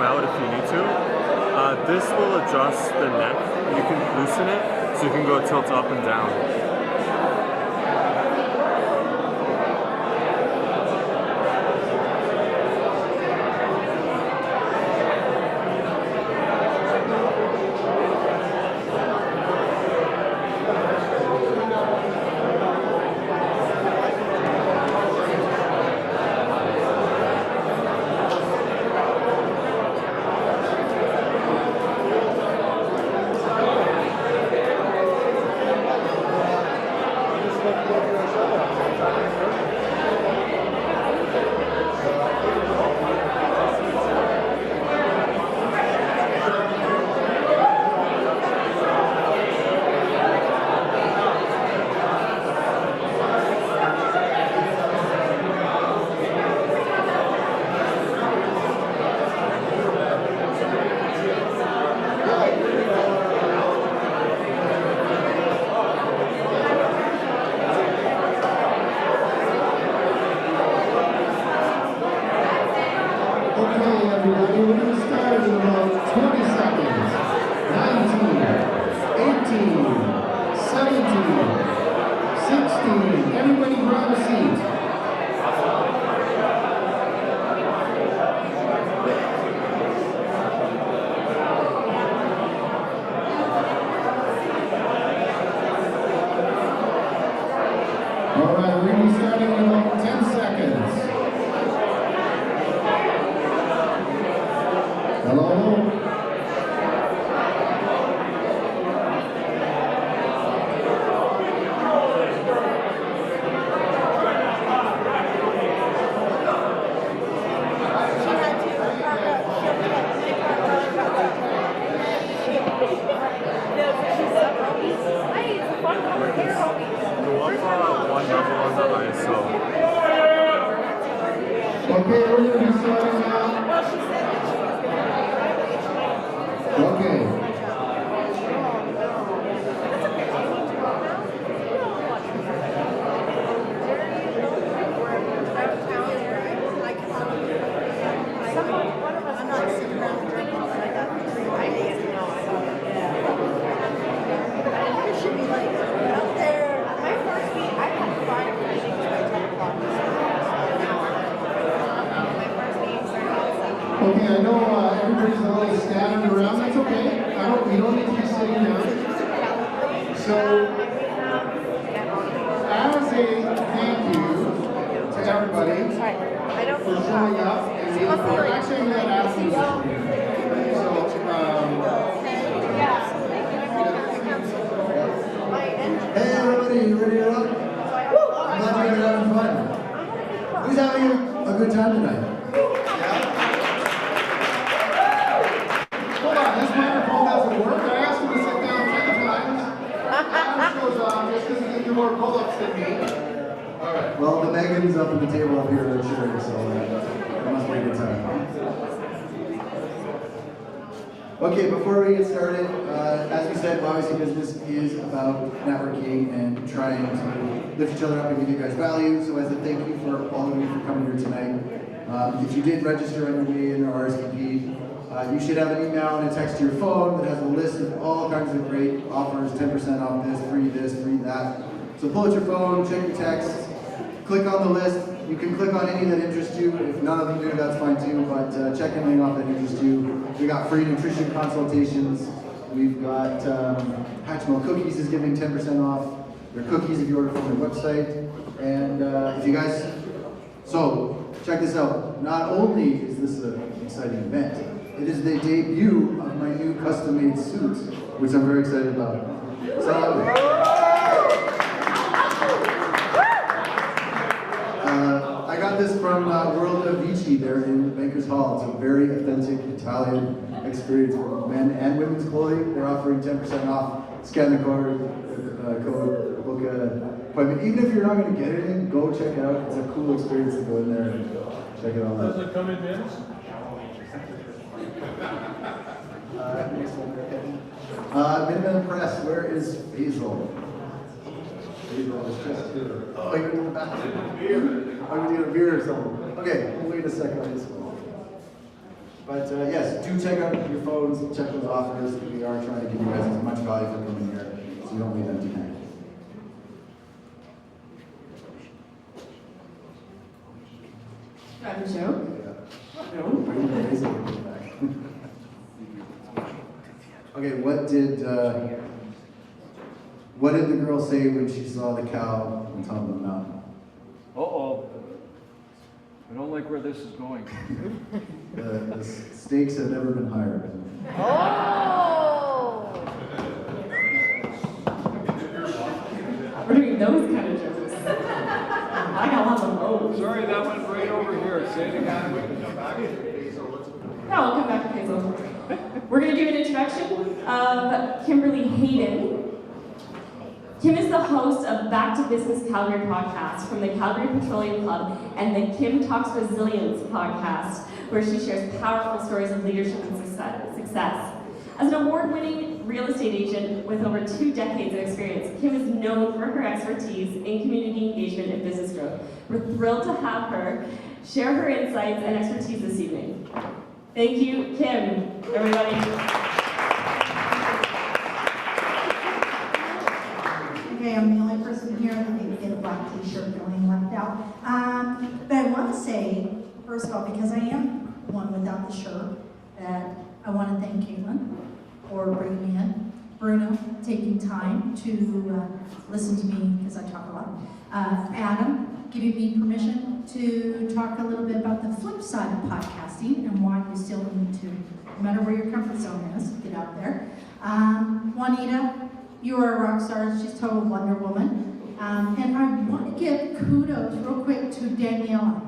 out if you need to. This will adjust the neck. You can loosen it so you can go tilt up and down. Okay, I know everybody's a little scattered around. That's okay. We don't need to be sitting down. So, as a thank you to everybody for showing up and being here, actually I'm going to ask you. Hey everybody, you ready to rock? I'm glad you guys are having fun. Who's having a good time tonight? Hold on, this microphone doesn't work. I asked him to sit down 10 times. Adam shows up just because he can do more pull-ups than me. All right. Well, the Megan's up at the table up here cheering, so it must be a good time. Okay, before we get started, as we said, obviously business is about networking and trying to lift each other up and give you guys value. So as a thank you for all of you for coming here tonight, if you did register on your way in or RSVP, you should have an email and a text to your phone that has a list of all kinds of great offers, 10% off this, free that. So pull out your phone, check your texts, click on the list. You can click on any that interest you. If none of them do, that's fine too, but check anything off that interests you. We got free nutrition consultations. We've got Hatchmill Cookies is giving 10% off their cookies if you order from their website. And if you guys, so check this out. Not only is this an exciting event, it is the debut of my new custom-made suit, which I'm very excited about. So, I got this from World of Vici there in Bankers Hall. It's a very authentic Italian experience for men and women's clothing. They're offering 10% off. Scan the code, book an appointment. Even if you're not going to get anything, go check it out. It's a cool experience to go in there and check it all out. Does it come in minutes? Minimum Press, where is Basil? Basil is just here. Oh, you're in the bathroom. Beer. I'm gonna get a beer or something. Okay, we'll wait a second on this one. But yes, do check out your phones, check those offers. We are trying to give you guys as much value for coming here, so you don't leave empty-handed. Do I have a joke? No. Okay, what did the girl say when she saw the cow on top of the mountain? Uh-oh. I don't like where this is going. The stakes have never been higher. Oh! We're doing those kind of jokes. I got lots of those. Sorry, that went right over here. Say it again. Yeah, we'll come back to Hazel. We're going to do an introduction of Kimberly Hayden. Kim is the host of Back to Business Calgary podcast from the Calgary Petroleum Club and the Kim Talks Resilience podcast, where she shares powerful stories of leadership and success. As an award-winning real estate agent with over 2 decades of experience, Kim is known for her expertise in community engagement and business growth. We're thrilled to have her share her insights and expertise this evening. Thank you, Kim, everybody. Okay, I'm the only person here that didn't get a black t-shirt feeling left out. But I want to say, first of all, because I am one without the shirt, that I want to thank Caitlin for bringing me in. Bruno, taking time to listen to me, because I talk a lot. Adam, giving me permission to talk a little bit about the flip side of podcasting and why you still need to, no matter where your comfort zone is, get out there. Juanita, you are a rock star. She's total Wonder Woman. And I want to give kudos real quick to Daniela.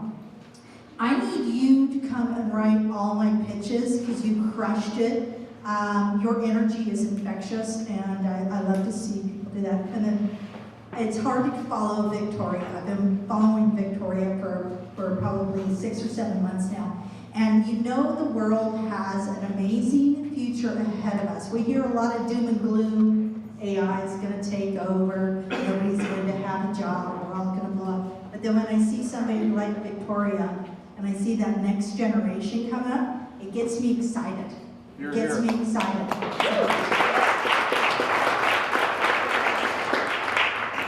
I need you to come and write all my pitches because you crushed it. Your energy is infectious, and I love to see people do that. And then it's hard to follow Victoria. I've been following Victoria for probably 6 or 7 months now. And you know the world has an amazing future ahead of us. We hear a lot of doom and gloom. AI is going to take over. Nobody's going to have a job. We're all going to blow up. But then when I see somebody like Victoria, and I see that next generation come up, it gets me excited. It gets me excited.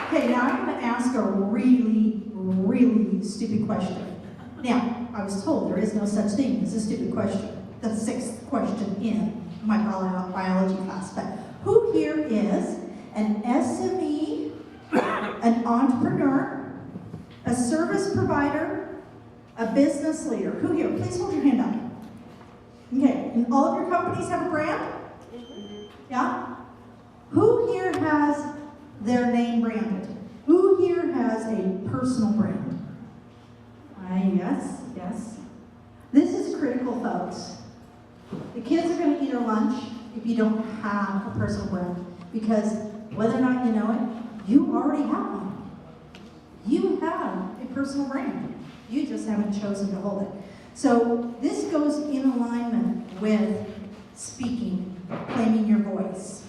Okay, now I'm going to ask a really, really stupid question. Now, I was told there is no such thing as a stupid question. The 6th question in my biology class. But who here is an SME, an entrepreneur, a service provider, a business leader? Who here? Please hold your hand up. Okay, and all of your companies have a brand? Yeah? Who here has their name branded? Who here has a personal brand? Yes, yes. This is critical, folks. The kids are going to eat their lunch if you don't have a personal brand, because whether or not you know it, you already have one. You have a personal brand. You just haven't chosen to hold it. So this goes in alignment with speaking, claiming your voice.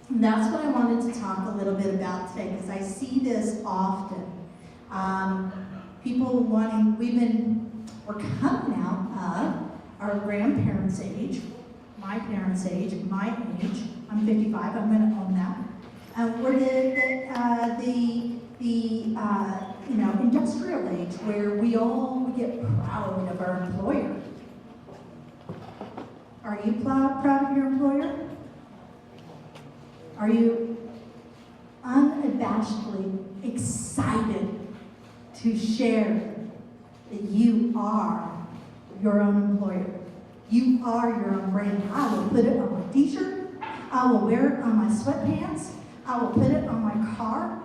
And that's what I wanted to talk a little bit about today, because I see this often. People wanting, we're coming out of our grandparents' age, my parents' age, my age. I'm 55, I'm going to own that. We're the industrial age, where we get proud of our employer. Are you proud of your employer? Are you unabashedly excited to share that you are your own employer? You are your own brand. I will put it on my t-shirt. I will wear it on my sweatpants. I will put it on my car,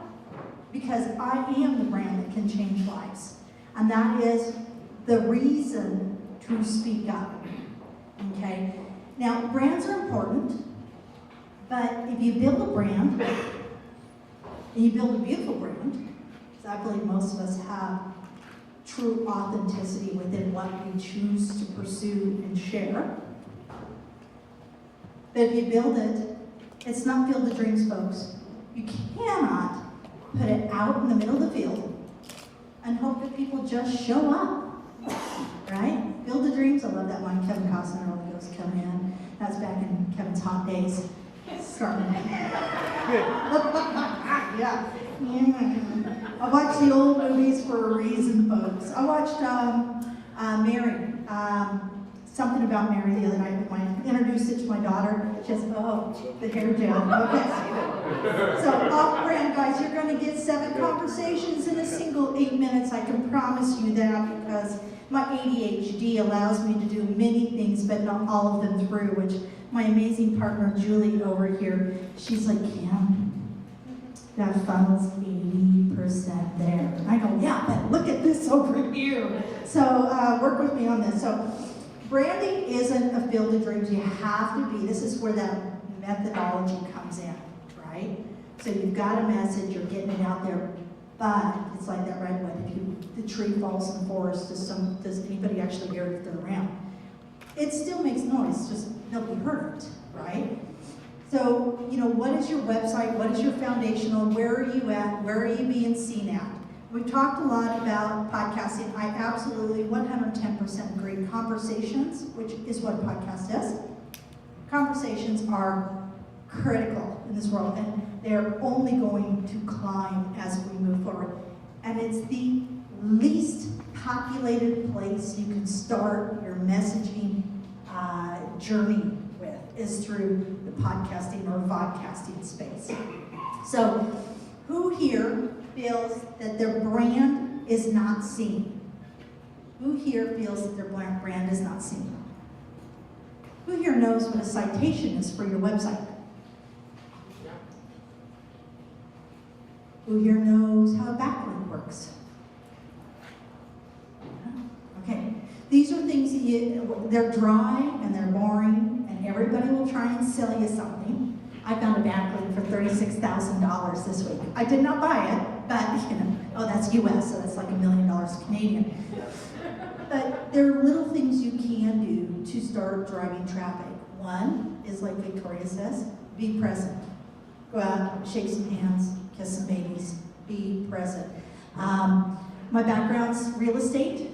because I am the brand that can change lives. And that is the reason to speak up. Okay? Now, brands are important, but if you build a brand, and you build a beautiful brand, because I believe most of us have true authenticity within what we choose to pursue and share. But if you build it, it's not Field of Dreams, folks. You cannot put it out in the middle of the field and hope that people just show up, right? Field of Dreams, I love that one. Kevin Costner really goes come in. That's back in Kevin's hot days. Starting. Yeah. I watch the old movies for a reason, folks. I watched Mary. Something about Mary the other night when I introduced it to my daughter. She says, oh, the hair gel. Okay. So off-brand, guys, you're going to get 7 conversations in a single 8 minutes. I can promise you that because my ADHD allows me to do many things, but not all of them through, which my amazing partner, Julie, over here, she's like, Kim, that funnel's 80% there. And I go, yeah, but look at this over here. So work with me on this. So branding isn't a field of dreams. You have to be. This is where that methodology comes in, right? So you've got a message, you're getting it out there, but it's like that redwood. If the tree falls in the forest, does anybody actually hear it if they're around? It still makes noise, just nobody heard it, right? So, what is your website? What is your foundational? Where are you at? Where are you being seen at? We've talked a lot about podcasting. I absolutely 110% agree. Conversations, which is what a podcast is. Conversations are critical in this world, and they're only going to climb as we move forward. And it's the least populated place you can start your messaging journey with is through the podcasting or vodcasting space. So, who here feels that their brand is not seen? Who here feels that their brand is not seen? Who here knows what a citation is for your website? Who here knows how a backlink works? Okay, these are things that they're dry and they're boring, and everybody will try and sell you something. I found a backlink for $36,000 this week. I did not buy it, but oh, that's US, so that's like $1 million Canadian. But there are little things you can do to start driving traffic. One is, like Victoria says, be present. Go out, shake some hands, kiss some babies, be present. My background's real estate,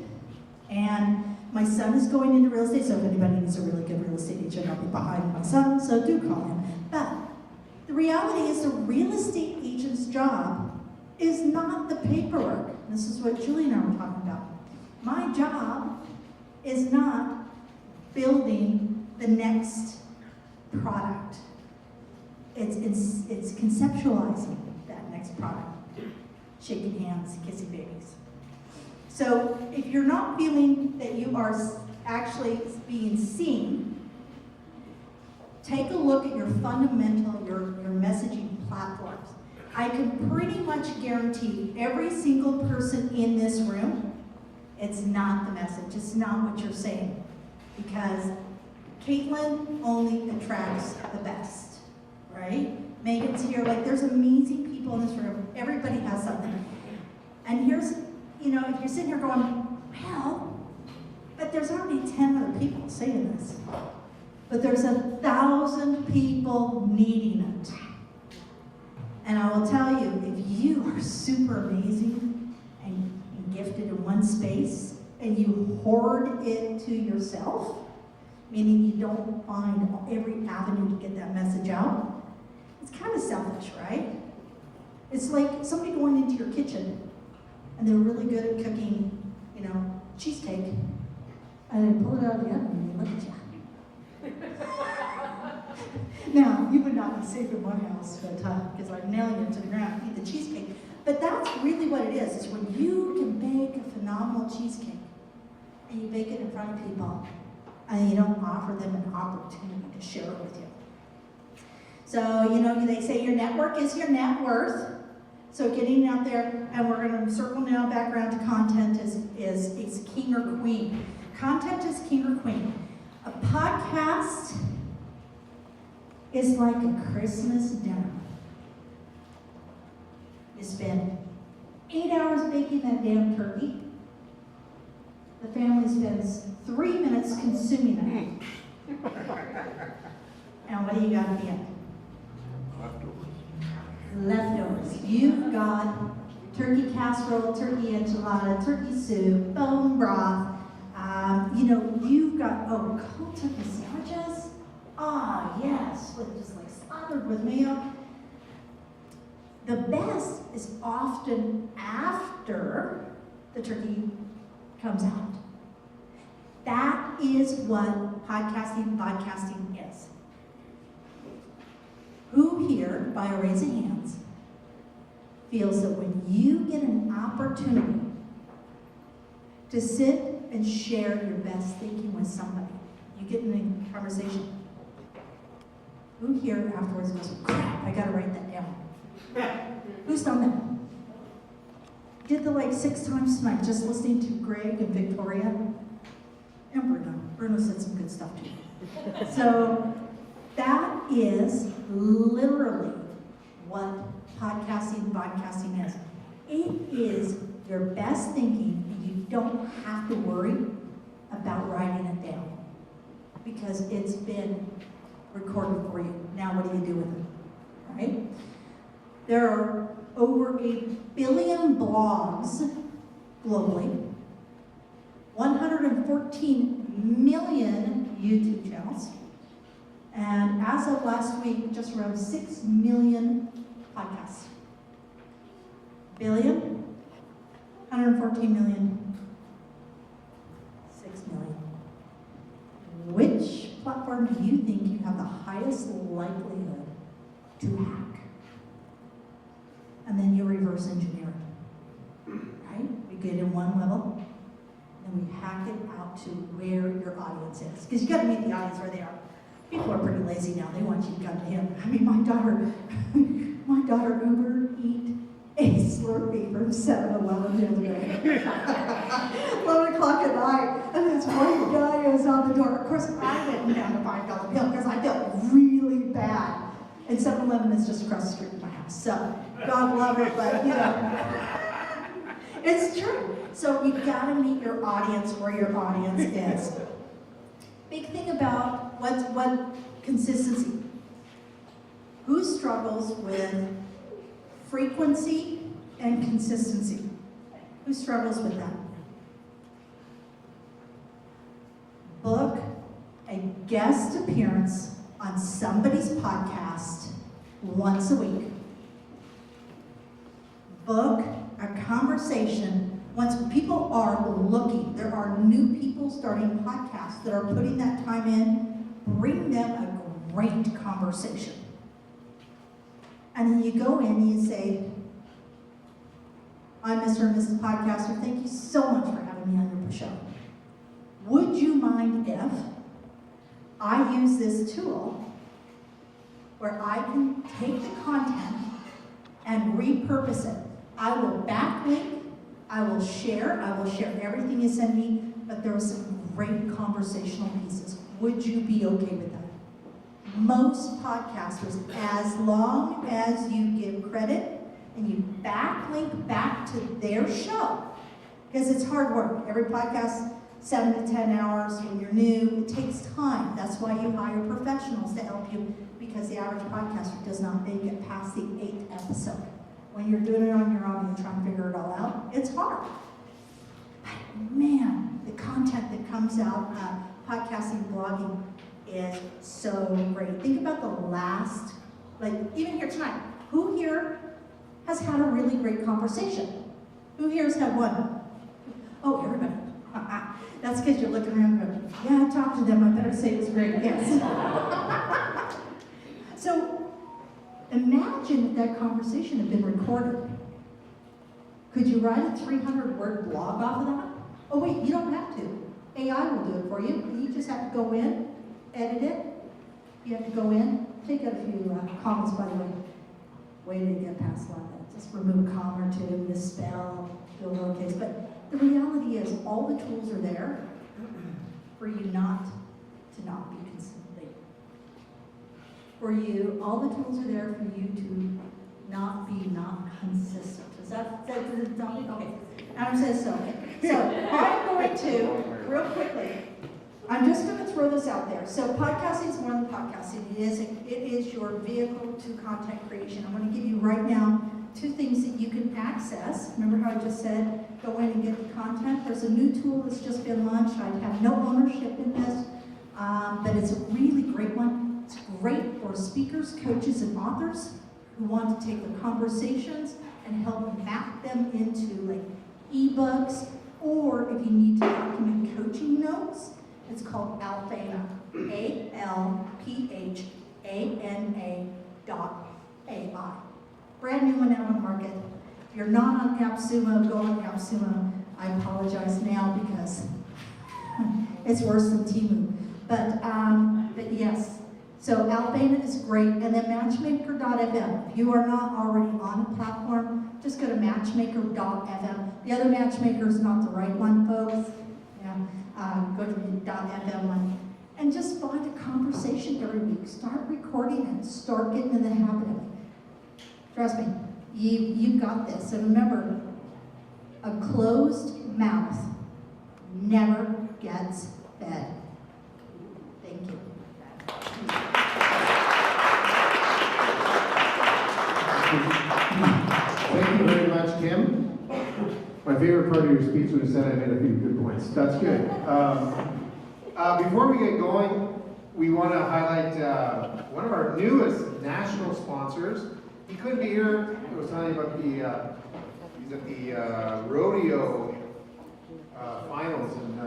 and my son is going into real estate, so if anybody needs a really good real estate agent, I'll be behind my son, so do call him. But the reality is the real estate agent's job is not the paperwork. This is what Julie and I were talking about. My job is not building the next product. It's conceptualizing that next product. Shaking hands, kissing babies. So if you're not feeling that you are actually being seen, take a look at your fundamental, your messaging platforms. I can pretty much guarantee every single person in this room, it's not the message, it's not what you're saying. Because Caitlin only attracts the best, right? Megan's here, like there's amazing people in this room. Everybody has something. And here's, if you're sitting here going, well, but there's already 10 other people saying this. But there's 1,000 people needing it. And I will tell you, if you are super amazing and gifted in one space, and you hoard it to yourself, meaning you don't find every avenue to get that message out, it's kind of selfish, right? It's like somebody going into your kitchen, and they're really good at cooking, cheesecake, and they pull it out of the oven and they look at you. Now, you would not be safe in my house, but because I'm nailing it to the ground, eat the cheesecake. But that's really what it is. It's when you can bake a phenomenal cheesecake, and you bake it in front of people, and you don't offer them an opportunity to share it with you. So, they say your network is your net worth. So getting out there, and we're going to circle now back around to content is king or queen. Content is king or queen. A podcast is like a Christmas dinner. You spend 8 hours baking that damn turkey. The family spends 3 minutes consuming it. And what do you got at the end? Leftovers. You've got turkey casserole, turkey enchilada, turkey soup, bone broth, You've got, cold turkey sandwiches. Ah, yes, with just like slathered with mayo. The best is often after the turkey comes out. That is what vodcasting is. Who here, by a raise of hands, feels that when you get an opportunity to sit and share your best thinking with somebody, you get in a conversation, who here afterwards goes, crap, I gotta write that down? Who's done that? Did the 6 times tonight, just listening to Greg and Victoria and Bruno. Bruno said some good stuff too. So that is literally what vodcasting is. It is your best thinking, and you don't have to worry about writing it down because it's been recorded for you. Now what do you do with it, right? There are over 1 billion blogs globally, 114 million YouTube channels, and as of last week, just around 6 million podcasts. Billion, 114 million, 6 million. Which platform do you think you have the highest likelihood to hack? And then you reverse engineer it, right? We get in one level, and we hack it out to where your audience is. Because you got to meet the audience where they are. People are pretty lazy now. They want you to come to him. I mean, my daughter Uber eat a Slurpee from 7-Eleven the other day. 11 o'clock at night, and this white guy is on the door. Of course, I went down to $5 bill because I felt really bad. And 7-Eleven is just across the street from my house. So, God love it, but it's true. So you gotta meet your audience where your audience is. Big thing about what consistency. Who struggles with frequency and consistency? Who struggles with that? Book a guest appearance on somebody's podcast once a week. Book a conversation once people are looking. There are new people starting podcasts that are putting that time in. Bring them a great conversation. And then you go in and you say, I'm Mr. and Mrs. Podcaster. Thank you so much for having me on your show. Would you mind if I use this tool where I can take the content and repurpose it? I will backlink, I will share everything you send me, but there are some great conversational pieces. Would you be okay with that? Most podcasters, as long as you give credit and you backlink back to their show, because it's hard work. Every podcast, 7 to 10 hours. When you're new, it takes time. That's why you hire professionals to help you, because the average podcaster does not make it past the 8th episode. When you're doing it on your own and you're trying to figure it all out, it's hard. But man, the content that comes out, podcasting, blogging, is so great. Think about the last, even here tonight, who here has had a really great conversation? Who here has had one? Oh, everybody. That's because you're looking around going, yeah, I talked to them, I better say it was great. Yes. So imagine if that conversation had been recorded. Could you write a 300-word blog off of that? Oh wait, you don't have to. AI will do it for you. You just have to go in, edit it. You have to go in, take out a few comments, by the way. Way to get past one. Just remove a comma or two, misspell, do a lowercase. But the reality is, all the tools are there for you not to not be consistent. For you, all the tools are there for you to not be not consistent. Is that the topic? Okay. Adam says so. So I'm going to, real quickly, I'm just going to throw this out there. So podcasting is more than podcasting. It is your vehicle to content creation. I'm going to give you right now two things that you can access. Remember how I just said, go in and get the content? There's a new tool that's just been launched. I have no ownership in this, but it's a really great one. It's great for speakers, coaches, and authors who want to take the conversations and help map them into like ebooks, or if you need to document coaching notes, it's called Alphana, ALPHANA.AI. Brand new one out on the market. If you're not on AppSumo, go on AppSumo. I apologize now because it's worse than Temu. But yes, so Alphana is great. And then Matchmaker.fm. If you are not already on a platform, just go to Matchmaker.fm. The other Matchmaker is not the right one, folks. Yeah, go to the .fm one. And just find a conversation every week. Start recording and start getting in the habit of it. Trust me, you've got this. And remember, a closed mouth never gets fed. Thank you. Thank you very much, Kim. My favorite part of your speech was that I made a few good points. That's good. Before we get going, we want to highlight one of our newest national sponsors. He couldn't be here. I was telling you about he's at the rodeo finals in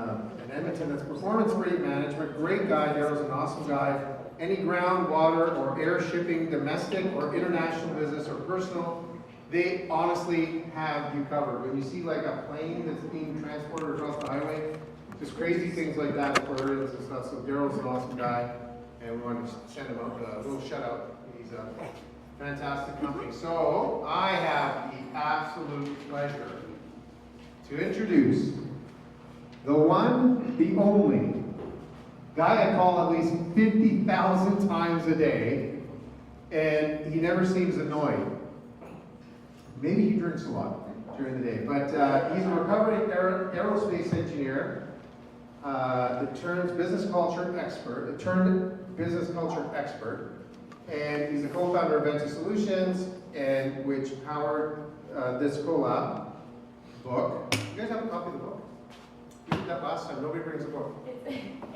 Edmonton. That's Performance Freight Management. Great guy. Daryl's an awesome guy. Any ground, water, or air shipping, domestic or international business or personal, they honestly have you covered. When you see like a plane that's being transported across the highway, just crazy things like that, aquariums and stuff. So Daryl's an awesome guy, and we want to send him out a little shout out. He's a fantastic company. So I have the absolute pleasure to introduce the one, the only guy I call at least 50,000 times a day, and he never seems annoyed. Maybe he drinks a lot during the day, but he's a recovering aerospace engineer, the turned business culture expert, and he's a co-founder of Venta Solutions, and which powered this collab book. You guys have a copy of the book? You did that last time. Nobody brings a book. I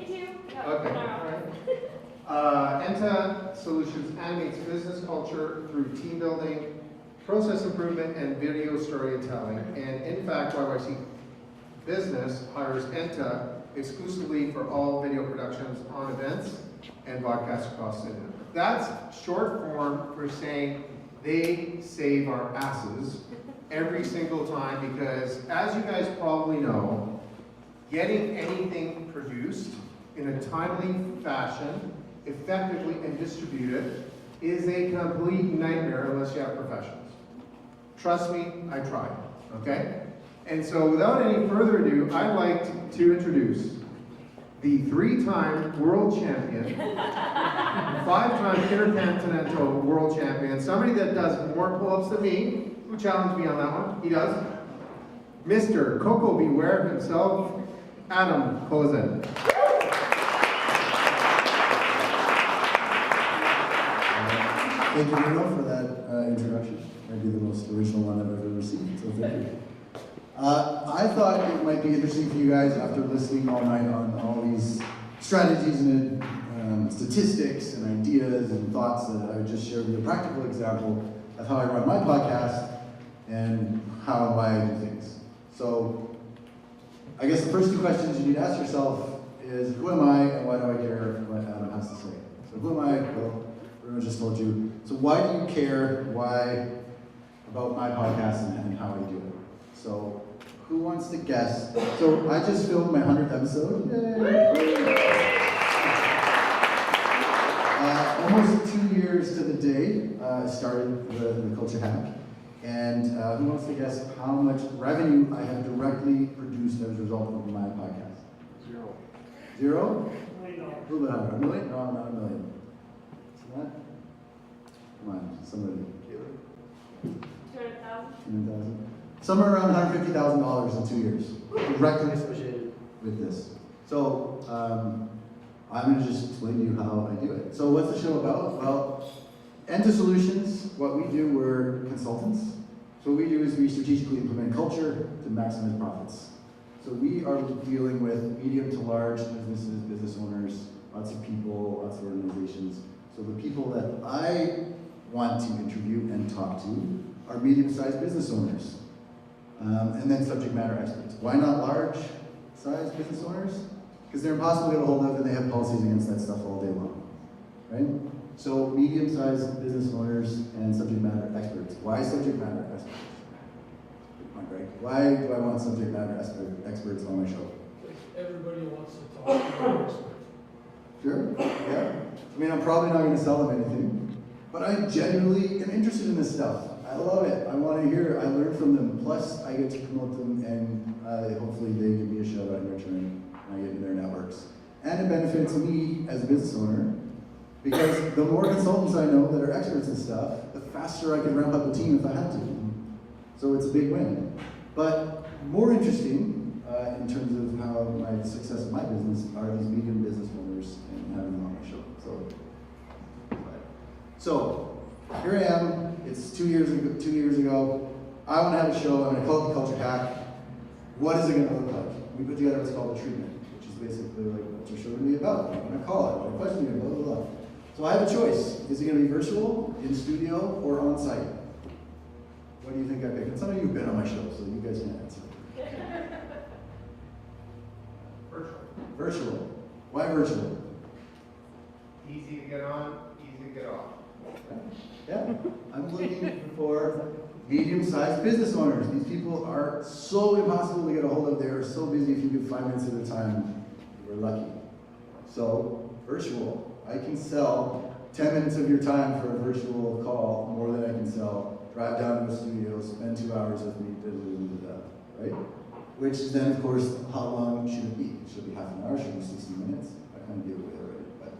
do. Okay. All right. Venta Solutions animates business culture through team building, process improvement, and video storytelling. And in fact, YYC Business hires Enta exclusively for all video productions on events and broadcasts across Canada. That's short form for saying they save our asses every single time, because as you guys probably know, getting anything produced in a timely fashion, effectively and distributed, is a complete nightmare unless you have professionals. Trust me, I tried, okay? And so without any further ado, I'd like to introduce the 3-time world champion, 5-time intercontinental world champion, somebody that does more pull-ups than me, who challenged me on that one, he does, Mr. Coco Beware himself, Adam Cozen. Thank you, Bruno, for that introduction. Might be the most original one I've ever received, so thank you. I thought it might be interesting for you guys, after listening all night on all these strategies and statistics and ideas and thoughts, that I would just share with you a practical example of how I run my podcast and how I do things. So I guess the first 2 questions you need to ask yourself is, who am I and why do I care what Adam has to say? So who am I? Well, Bruno just told you. So why do you care about my podcast and how I do it? So who wants to guess? So I just filmed my 100th episode. Yay! Almost 2 years to the day, I started the Culture Hack. And who wants to guess how much revenue I have directly produced as a result of my podcast? 0. 0? $1 million. A little bit higher. $1 million? No, not $1 million. See that? Come on, somebody. 200,000. 200,000. Somewhere around $150,000 in 2 years, directly associated with this. So I'm going to just explain to you how I do it. So what's the show about? Well, Enta Solutions, what we do, we're consultants. So what we do is we strategically implement culture to maximize profits. So we are dealing with medium to large businesses, business owners, lots of people, lots of organizations. So the people that I want to interview and talk to are medium-sized business owners. And then subject matter experts. Why not large-sized business owners? Because they're impossible to get a hold of and they have policies against that stuff all day long, right? So medium-sized business owners and subject matter experts. Why subject matter experts? Come on, Greg. Why do I want subject matter experts on my show? Everybody wants to talk to an expert. Sure, yeah. I mean, I'm probably not going to sell them anything, but I genuinely am interested in this stuff. I love it. I want to hear, I learn from them. Plus, I get to promote them, and hopefully they give me a shout out in return, and I get in their networks. And it benefits me as a business owner, because the more consultants I know that are experts in stuff, the faster I can ramp up a team if I had to. So it's a big win. But more interesting, in terms of how my success of my business are these medium business owners and having them on my show. So here I am. It's 2 years ago. I want to have a show. I'm going to call it the Culture Hack. What is it going to look like? We put together what's called a treatment, which is basically like what's your show going to be about? What am I going to call it? What question are you going to blah, blah, blah. So I have a choice. Is it going to be virtual, in studio, or on site? What do you think I picked? And some of you have been on my show, so you guys can answer. Virtual. Why virtual? Easy to get on, easy to get off. Yeah, I'm looking for medium-sized business owners. These people are so impossible to get a hold of. They are so busy. If you give 5 minutes at a time, we're lucky. So, virtual. I can sell 10 minutes of your time for a virtual call more than I can sell. Drive down to the studio, spend 2 hours with me, right? Which then, of course, how long should it be? Should it be half an hour? Should it be 60 minutes? I kind of gave it away already, but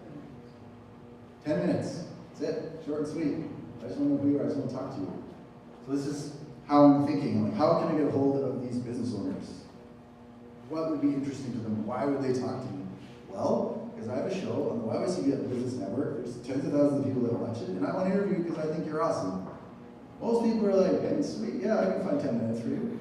10 minutes. That's it. Short and sweet. I just want to know who you are. I just want to talk to you. So this is how I'm thinking. Like, how can I get a hold of these business owners? What would be interesting to them? Why would they talk to me? Well, because I have a show on the YYC Business Network. There's tens of thousands of people that watch it, and I want to interview you because I think you're awesome. Most people are like, hey, sweet, yeah, I can find 10 minutes for you.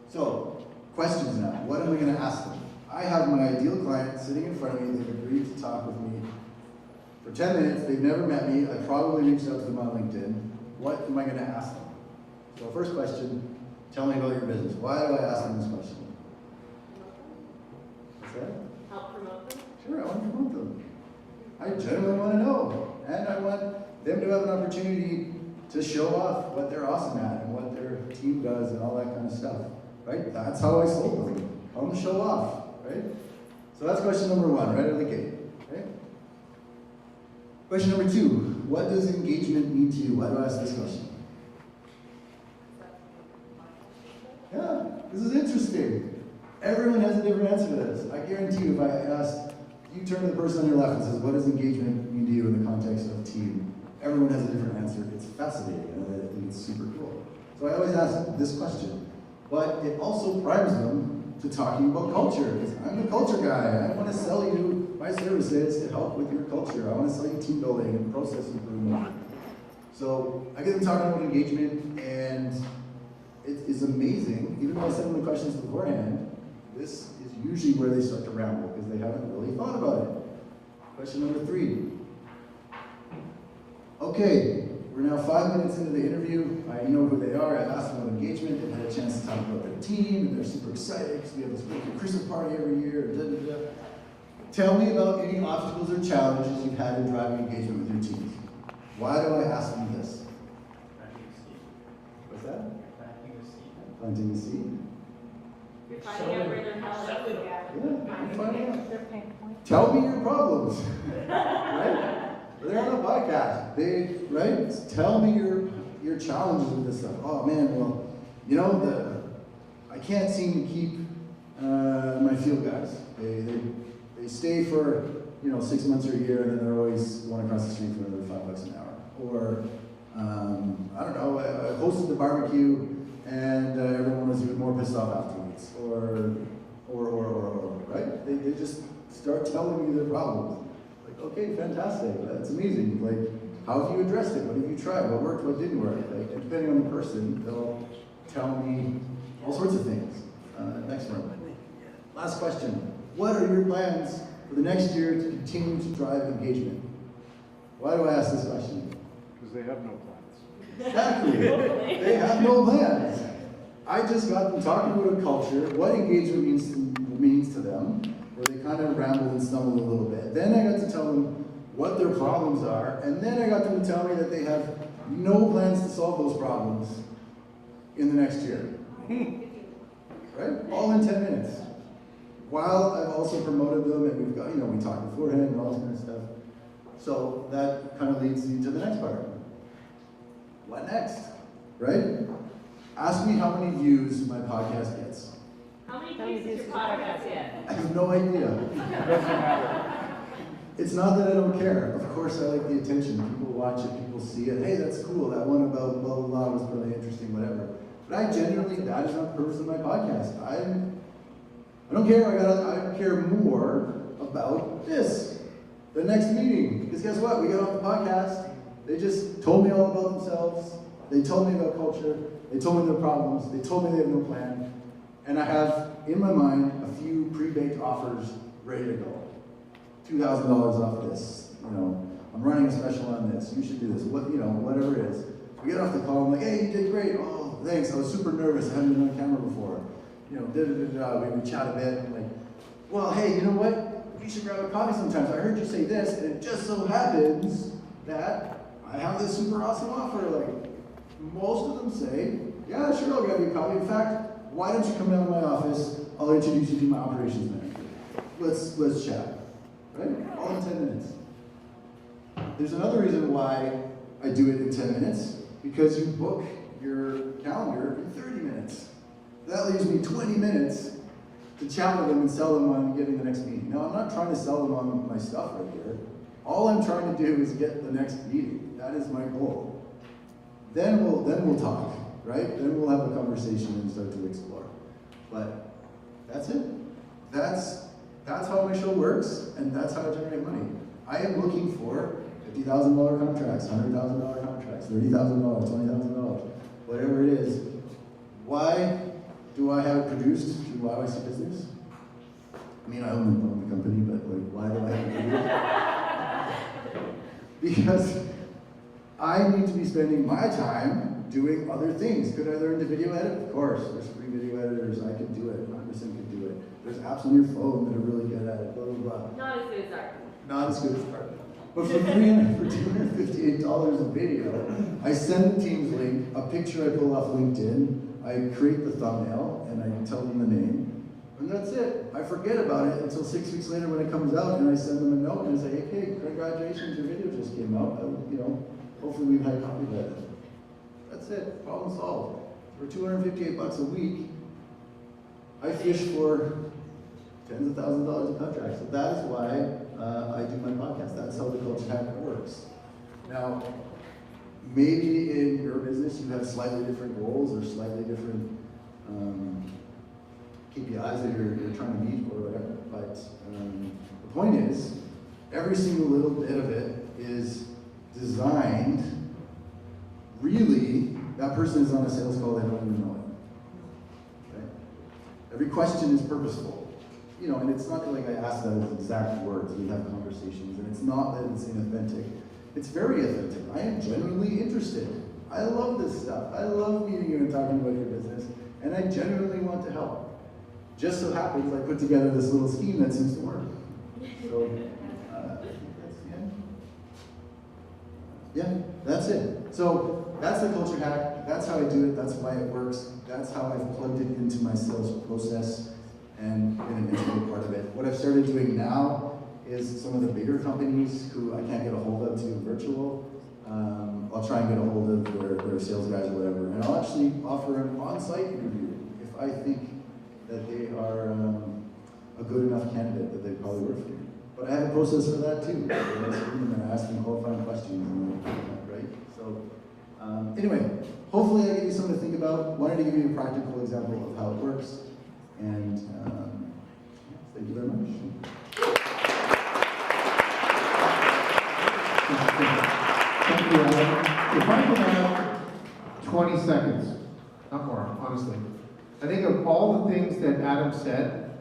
So, questions now. What am I going to ask them? I have my ideal client sitting in front of me. They've agreed to talk with me for 10 minutes. They've never met me. I probably reached out to them on LinkedIn. What am I going to ask them? So, first question, tell me about your business. Why do I ask them this question? What's that? Help promote them? Sure, I want to promote them. I genuinely want to know. And I want them to have an opportunity to show off what they're awesome at and what their team does and all that kind of stuff. Right? That's how I sold them. Come show off. Right? So that's question number one, right out of the gate. Right? Question number two, what does engagement mean to you? Why do I ask this question? Yeah, this is interesting. Everyone has a different answer to this. I guarantee you, if I asked, you turn to the person on your left and says, what does engagement mean to you in the context of team? Everyone has a different answer. It's fascinating, and I think it's super cool. So I always ask this question. But it also primes them to talking about culture. Because I'm the culture guy. I want to sell you my services to help with your culture. I want to sell you team building and process improvement. So I get them talking about engagement, and it is amazing. Even though I send them the questions beforehand, this is usually where they start to ramble because they haven't really thought about it. Question number three. Okay, we're now 5 minutes into the interview. I know who they are. I've asked them about engagement. They've had a chance to talk about their team, and they're super excited because we have this wicked Christmas party every year. Da, da, da. Tell me about any obstacles or challenges you've had in driving engagement with your teams. Why do I ask them this? What's that? Planting a seed. You're finding out where their hell is. Yeah, I'm finding out. Tell me your problems. Right? They're on a podcast. Right? Tell me your challenges with this stuff. Oh man, well, you know, I can't seem to keep my field guys. They stay for 6 months or a year, and then they're always going across the street for another $5 an hour. Or I don't know, I hosted the barbecue, and everyone was even more pissed off afterwards. Or right? They just start telling me their problems. Like, okay, fantastic, that's amazing. Like, how have you addressed it? What have you tried? What worked? What didn't work? Like, and depending on the person, they'll tell me all sorts of things. Next one. Last question. What are your plans for the next year to continue to drive engagement? Why do I ask this question? Because they have no plans. Exactly. They have no plans. I just got them talking about a culture, what engagement means to them, where they kind of rambled and stumbled a little bit. Then I got to tell them what their problems are, and then I got them to tell me that they have no plans to solve those problems in the next year. Right? All in 10 minutes. While I've also promoted them, and we've got, we talked beforehand and all this kind of stuff. So that kind of leads you to the next part. What next? Right? Ask me how many views my podcast gets. How many views does your podcast get? I have no idea. It's not that I don't care. Of course I like the attention. People watch it, people see it. Hey, that's cool. That one about blah, blah, blah was really interesting, whatever. But I genuinely, that is not the purpose of my podcast. I don't care. I care more about this. The next meeting. Because guess what? We got off the podcast. They just told me all about themselves. They told me about culture. They told me their problems. They told me they have no plan. And I have, in my mind, a few pre-baked offers ready to go. $2,000 off this. I'm running a special on this. You should do this. Whatever it is. We get off the call. I'm like, hey, you did great. Oh, thanks. I was super nervous. I haven't been on camera before. We chat a bit. And like, well, hey, you know what? We should grab a coffee sometimes. I heard you say this, and it just so happens that I have this super awesome offer. Like, most of them say, yeah, sure, I'll grab you a coffee. In fact, why don't you come down to my office? I'll introduce you to my operations manager. Let's chat. Right? All in 10 minutes. There's another reason why I do it in 10 minutes, because you book your calendar in 30 minutes. That leaves me 20 minutes to chat with them and sell them on getting the next meeting. Now, I'm not trying to sell them on my stuff right here. All I'm trying to do is get the next meeting. That is my goal. Then we'll talk, right? Then we'll have a conversation and start to explore. But that's it. That's how my show works, and that's how I generate money. I am looking for $50,000 contracts, $100,000 contracts, $30,000, $20,000, whatever it is. Why do I have it produced through YYC Business? I mean, I own the company, but why do I have it produced? Because I need to be spending my time doing other things. Could I learn to video edit? Of course. There's free video editors. I can do it. 100% can do it. There's apps on your phone that are really good at it. Blah, blah, blah. Not as good as art. Not as good as art. But for $258 a video, I send the team's link, a picture I pull off LinkedIn, I create the thumbnail, and I tell them the name, and that's it. I forget about it until 6 weeks later when it comes out, and I send them a note and I say, hey, congratulations, your video just came out. Hopefully we've had a copy of that. That's it, problem solved. For $258 a week, I fish for tens of thousands of dollars in contracts. So that is why I do my podcast. That's how the Culture Hack works. Now, maybe in your business you have slightly different goals or slightly different KPIs that you're trying to meet or whatever. But the point is, every single little bit of it is designed, really, that person is on a sales call, they don't even know it. Okay? Every question is purposeful. And it's not like I ask that as exact words. We have conversations, and it's not that it's inauthentic. It's very authentic. I am genuinely interested. I love this stuff. I love meeting you and talking about your business, and I genuinely want to help. Just so happens I put together this little scheme that seems to work. So, I think that's the end. Yeah, that's it. So that's the Culture Hack. That's how I do it. That's why it works. That's how I've plugged it into my sales process and been an integral part of it. What I've started doing now is some of the bigger companies who I can't get a hold of to virtual, I'll try and get a hold of their sales guys or whatever, and I'll actually offer an on-site interview if I think that they are a good enough candidate that they probably work for me. But I have a process for that too. I ask them qualifying questions, right? So anyway, hopefully I gave you something to think about. Wanted to give you a practical example of how it works. And thank you very much. you, Adam. If I can have 20 seconds, not more, honestly. I think of all the things that Adam said,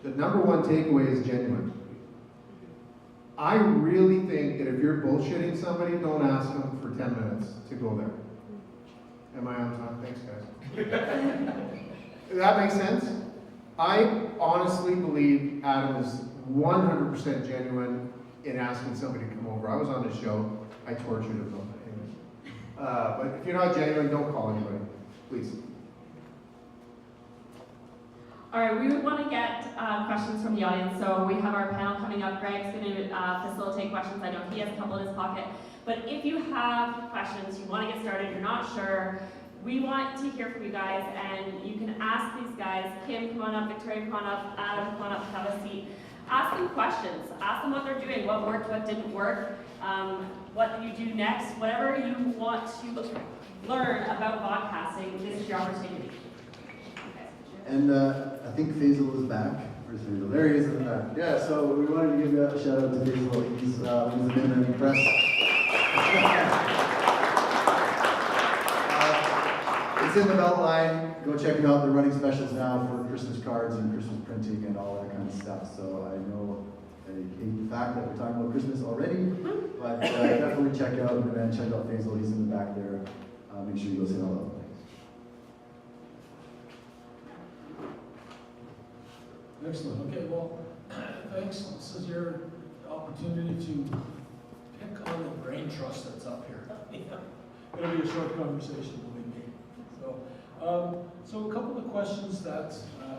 the number one takeaway is genuine. I really think that if you're bullshitting somebody, don't ask them for 10 minutes to go there. Am I on time? Thanks, guys. Does that make sense? I honestly believe Adam is 100% genuine in asking somebody to come over. I was on the show. I tortured him though. But if you're not genuine, don't call anybody, please. All right, we would want to get questions from the audience. So we have our panel coming up. Greg's going to facilitate questions. I know he has a couple in his pocket. But if you have questions, you want to get started, you're not sure, we want to hear from you guys, and you can ask these guys. Kim, come on up. Victoria, come on up. Adam, come on up. Have a seat. Ask them questions. Ask them what they're doing, what worked, what didn't work, what you do next. Whatever you want to learn about vodcasting, this is your opportunity. And I think Faisal is back. Where's Faisal? There he is in the back. Yeah, so we wanted to give a shout out to Faisal. He's one of the men in the press. It's in the Beltline. Go check it out. They're running specials now for Christmas cards and Christmas printing and all that kind of stuff. So I know I hate the fact that we're talking about Christmas already, but definitely check out the man. Check out Faisal. He's in the back there. Make sure you go say hello. Excellent. Okay, well, thanks. This is your opportunity to pick on the brain trust that's up here. It'll be a short conversation, believe me. So a couple of questions that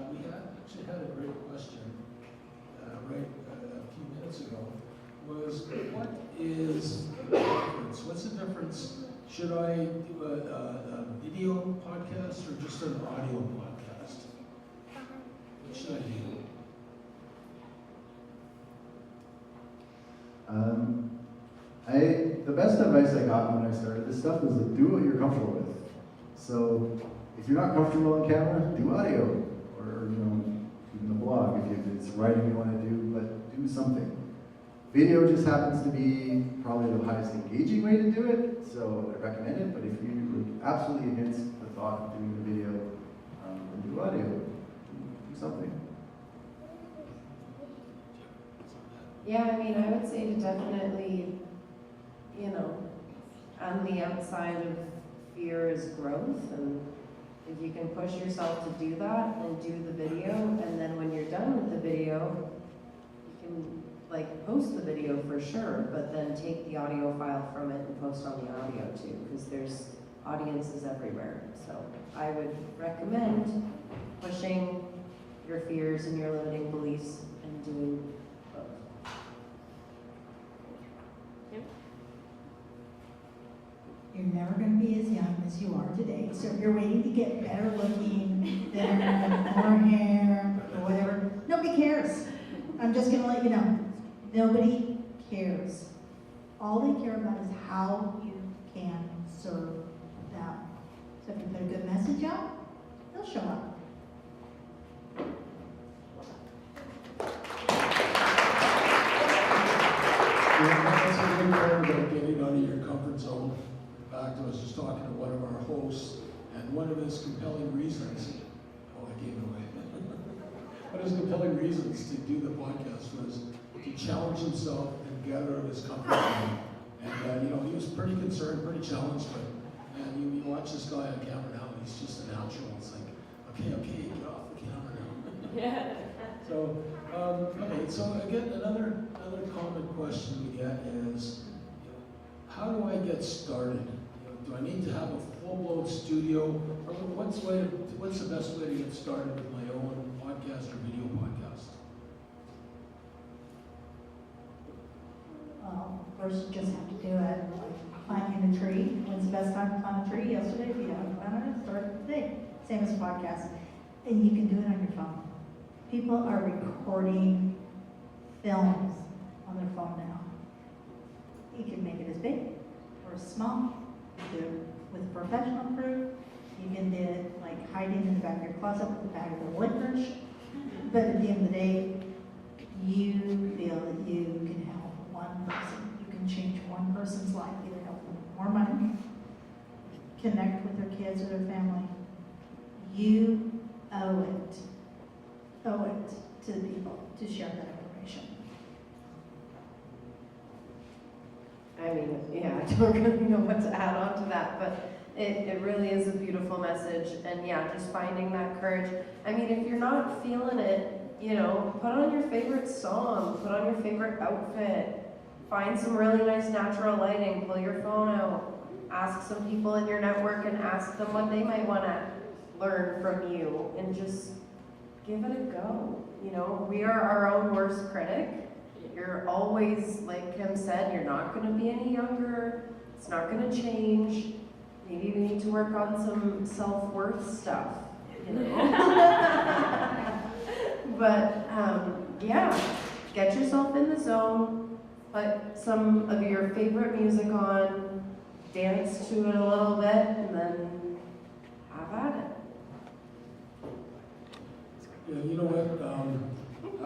we actually had a great question a few minutes ago was, what is the difference? What's the difference? Should I do a video podcast or just an audio podcast? What should I do? The best advice I got when I started this stuff was to do what you're comfortable with. So if you're not comfortable on camera, do audio, or even a blog if it's writing you want to do, but do something. Video just happens to be probably the highest engaging way to do it, so I recommend it. But if you're absolutely against the thought of doing the video, then do audio. Do something. Yeah, I mean, I would say to definitely, on the outside of fear is growth, and if you can push yourself to do that and do the video, and then when you're done with the video, you can post the video for sure, but then take the audio file from it and post on the audio too, because there's audiences everywhere. So I would recommend pushing your fears and your limiting beliefs and doing both. You're never going to be as young as you are today. So if you're waiting to get better looking, thinner, more hair, or whatever, nobody cares. I'm just going to let you know. Nobody cares. All they care about is how you can serve them. So if you put a good message out, they'll show up. That's a good part about getting out of your comfort zone. In fact, I was just talking to one of our hosts, and one of his compelling reasons, I gave it away. One of his compelling reasons to do the podcast was to challenge himself and get out of his comfort zone. And he was pretty concerned, pretty challenged, but you watch this guy on camera now, and he's just a natural. It's like, okay, get off the camera now. Yeah. So, so again, another common question we get is, how do I get started? Do I need to have a full-blown studio, or what's the best way to get started with my own podcast or video podcast? First, you just have to do it like planting a tree. When's the best time to plant a tree? Yesterday. If you haven't planted it, start today. Same as a podcast. And you can do it on your phone. People are recording films on their phone now. You can make it as big or as small. You do it with a professional crew. You can do it like hiding in the back of your closet with a bag of licorice. But at the end of the day, you feel that you can help one person. You can change one person's life, either help more money, connect with their kids or their family. You owe it to the people to share that information. I mean, yeah, I don't really know what to add on to that, but it really is a beautiful message. And yeah, just finding that courage. I mean, if you're not feeling it, you know, put on your favorite song, put on your favorite outfit, find some really nice natural lighting, pull your phone out, ask some people in your network and ask them what they might want to learn from you, and just give it a go. You know, we are our own worst critic. You're always, like Kim said, you're not going to be any younger. It's not going to change. Maybe we need to work on some self-worth stuff, you know? But yeah, get yourself in the zone, put some of your favorite music on, dance to it a little bit, and then have at it. Yeah, you know what?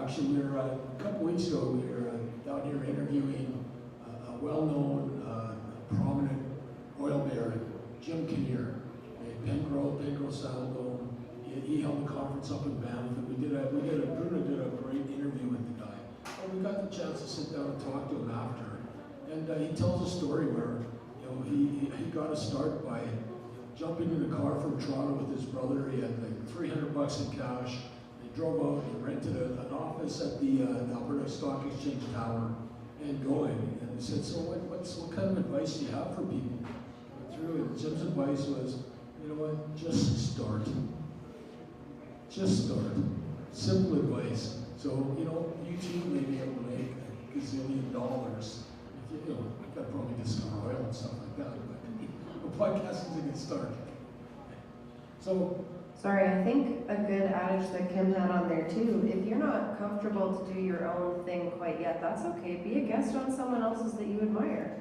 Actually, we were a couple weeks ago. We were down here interviewing a well-known, prominent oil baron, Jim Kinnear, Pengro Saddledome. He held a conference up in Banff, and Bruno did a great interview with the guy. And we got the chance to sit down and talk to him after. And he tells a story where, you know, he got a start by jumping in a car from Toronto with his brother. He had like $300 in cash. They drove out, he rented an office at the Alberta Stock Exchange Tower and going. And he said, so what kind of advice do you have for people? Jim's advice was, you know what, just start. Just start. Simple advice. So, you know, you too may be able to make $1 gazillion if you know, you've got to probably discover oil and stuff like that, but podcasting is a good start. So, sorry, I think a good adage that Kim had on there too, if you're not comfortable to do your own thing quite yet, that's okay. Be a guest on someone else's that you admire.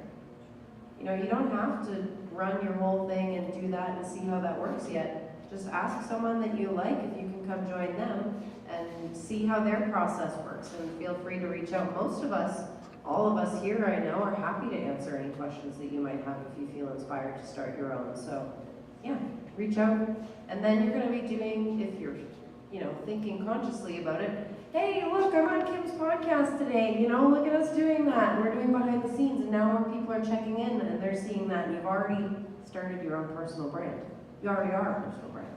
You know, you don't have to run your whole thing and do that and see how that works yet. Just ask someone that you like if you can come join them and see how their process works, and feel free to reach out. Most of us, all of us here I know, are happy to answer any questions that you might have if you feel inspired to start your own. So yeah, reach out. And then you're going to be doing, if you're, you know, thinking consciously about it, hey, look, I'm on Kim's podcast today, you know, look at us doing that. And we're doing behind the scenes, and now more people are checking in and they're seeing that, and you've already started your own personal brand. You already are a personal brand.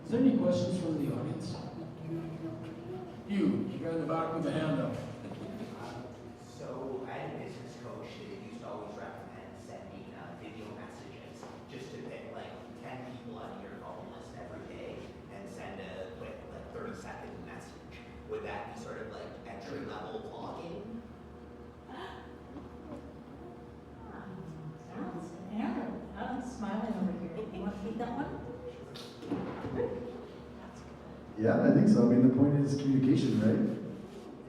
is there any questions from the audience? You got in the back with the hand up. So, as a business coach, they used to always recommend sending video messages just to pick like 10 people out of your phone list every day and send a quick, like 30-second message. Would that be sort of like entry-level blogging? Aaron, I'm smiling over here. You want to take that one? Yeah, I think so. I mean, the point is communication, right?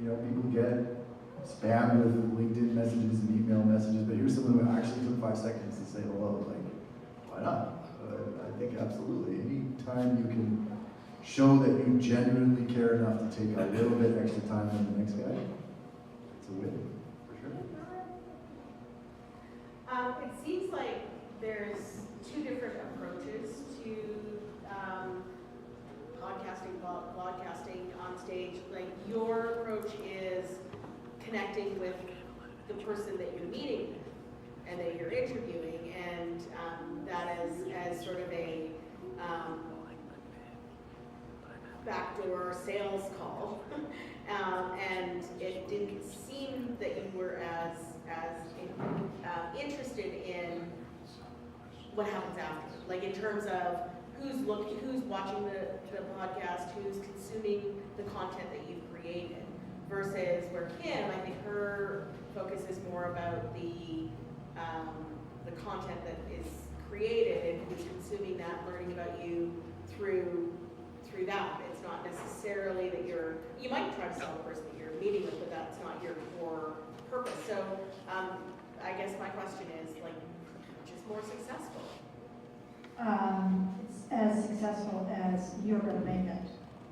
You know, people get spammed with LinkedIn messages and email messages, but here's someone who actually took 5 seconds to say hello. Like, why not? I think absolutely. Anytime you can show that you genuinely care enough to take a little bit extra time than the next guy, it's a win, for sure. It seems like there's two different approaches to podcasting, broadcasting on stage. Like, your approach is connecting with the person that you're meeting with and that you're interviewing, and that is as sort of a backdoor sales call. And it didn't seem that you were as interested in what happens after, like in terms of who's watching the podcast, who's consuming the content that you've created, versus where Kim, I think her focus is more about the content that is created and who's consuming that, learning about you through that. It's not necessarily that you might try to sell the person that you're meeting with, but that's not your core purpose. So I guess my question is, like, which is more successful? It's as successful as you're going to make it.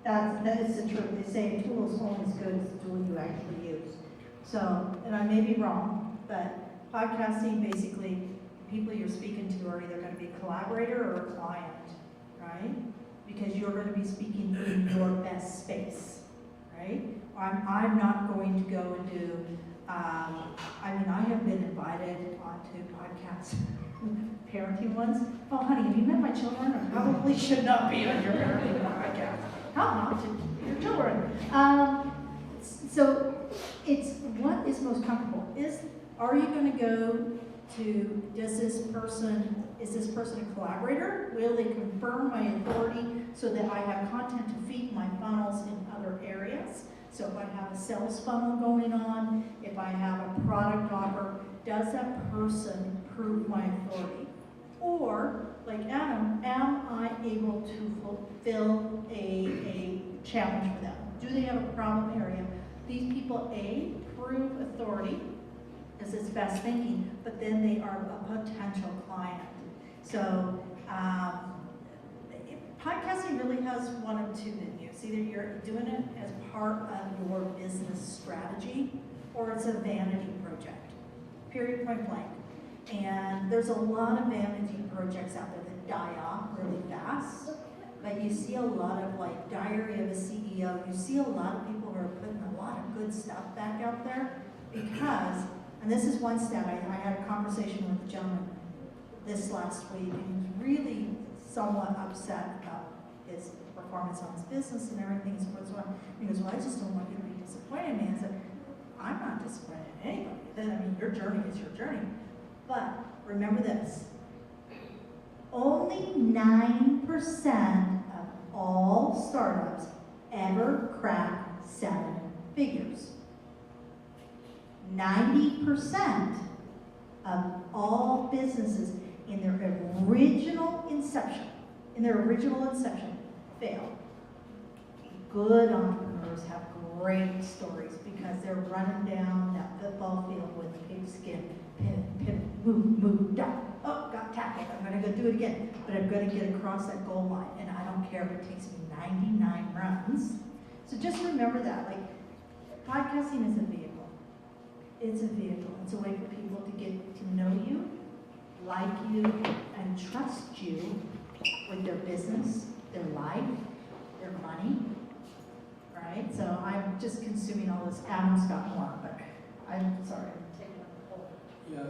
That is the truth. They say a tool is only as good as the tool you actually use. So, and I may be wrong, but Podcasting, basically, people you're speaking to are either gonna be a collaborator or a client, right? Because you're gonna be speaking in your best space, right? I'm not going to go and do, I mean, I have been invited onto podcasts, parenting ones. Oh, honey, have you met my children? I probably should not be on your parenting podcast. How not to your children? So it's what is most comfortable. Are you going to go to, is this person a collaborator? Will they confirm my authority so that I have content to feed my funnels in other areas? So if I have a sales funnel going on, if I have a product offer, does that person prove my authority? Or, like Adam, am I able to fulfill a challenge for them? Do they have a problem area? These people, A, prove authority, as it's best thinking, but then they are a potential client. So, podcasting really has one of two venues. Either you're doing it as part of your business strategy, or it's a vanity project, period, point blank. And there's a lot of vanity projects out there that die off really fast, but you see a lot of like Diary of a CEO, you see a lot of people who are putting a lot of good stuff back out there because, and this is one stat, I had a conversation with a gentleman this last week, and he was really somewhat upset about his performance on his business and everything. He goes, well, I just don't want you to be disappointed in me. I said, I'm not disappointed in anybody. Then, I mean, your journey is your journey. But remember this, only 9% of all startups ever crack 7 figures. 90% of all businesses in their original inception, fail. Good entrepreneurs have great stories because they're running down that football field with pigskin, pivot, move, down. Oh, got tackled. I'm gonna go do it again. But I'm gonna get across that goal line, and I don't care if it takes me 99 runs. So just remember that, like, podcasting is a vehicle. It's a vehicle. It's a way for people to get to know you, like you, and trust you with their business, their life, their money, right? So I'm just consuming all this. Adam's got more, but I'm sorry, I'm taking up the whole. Yeah,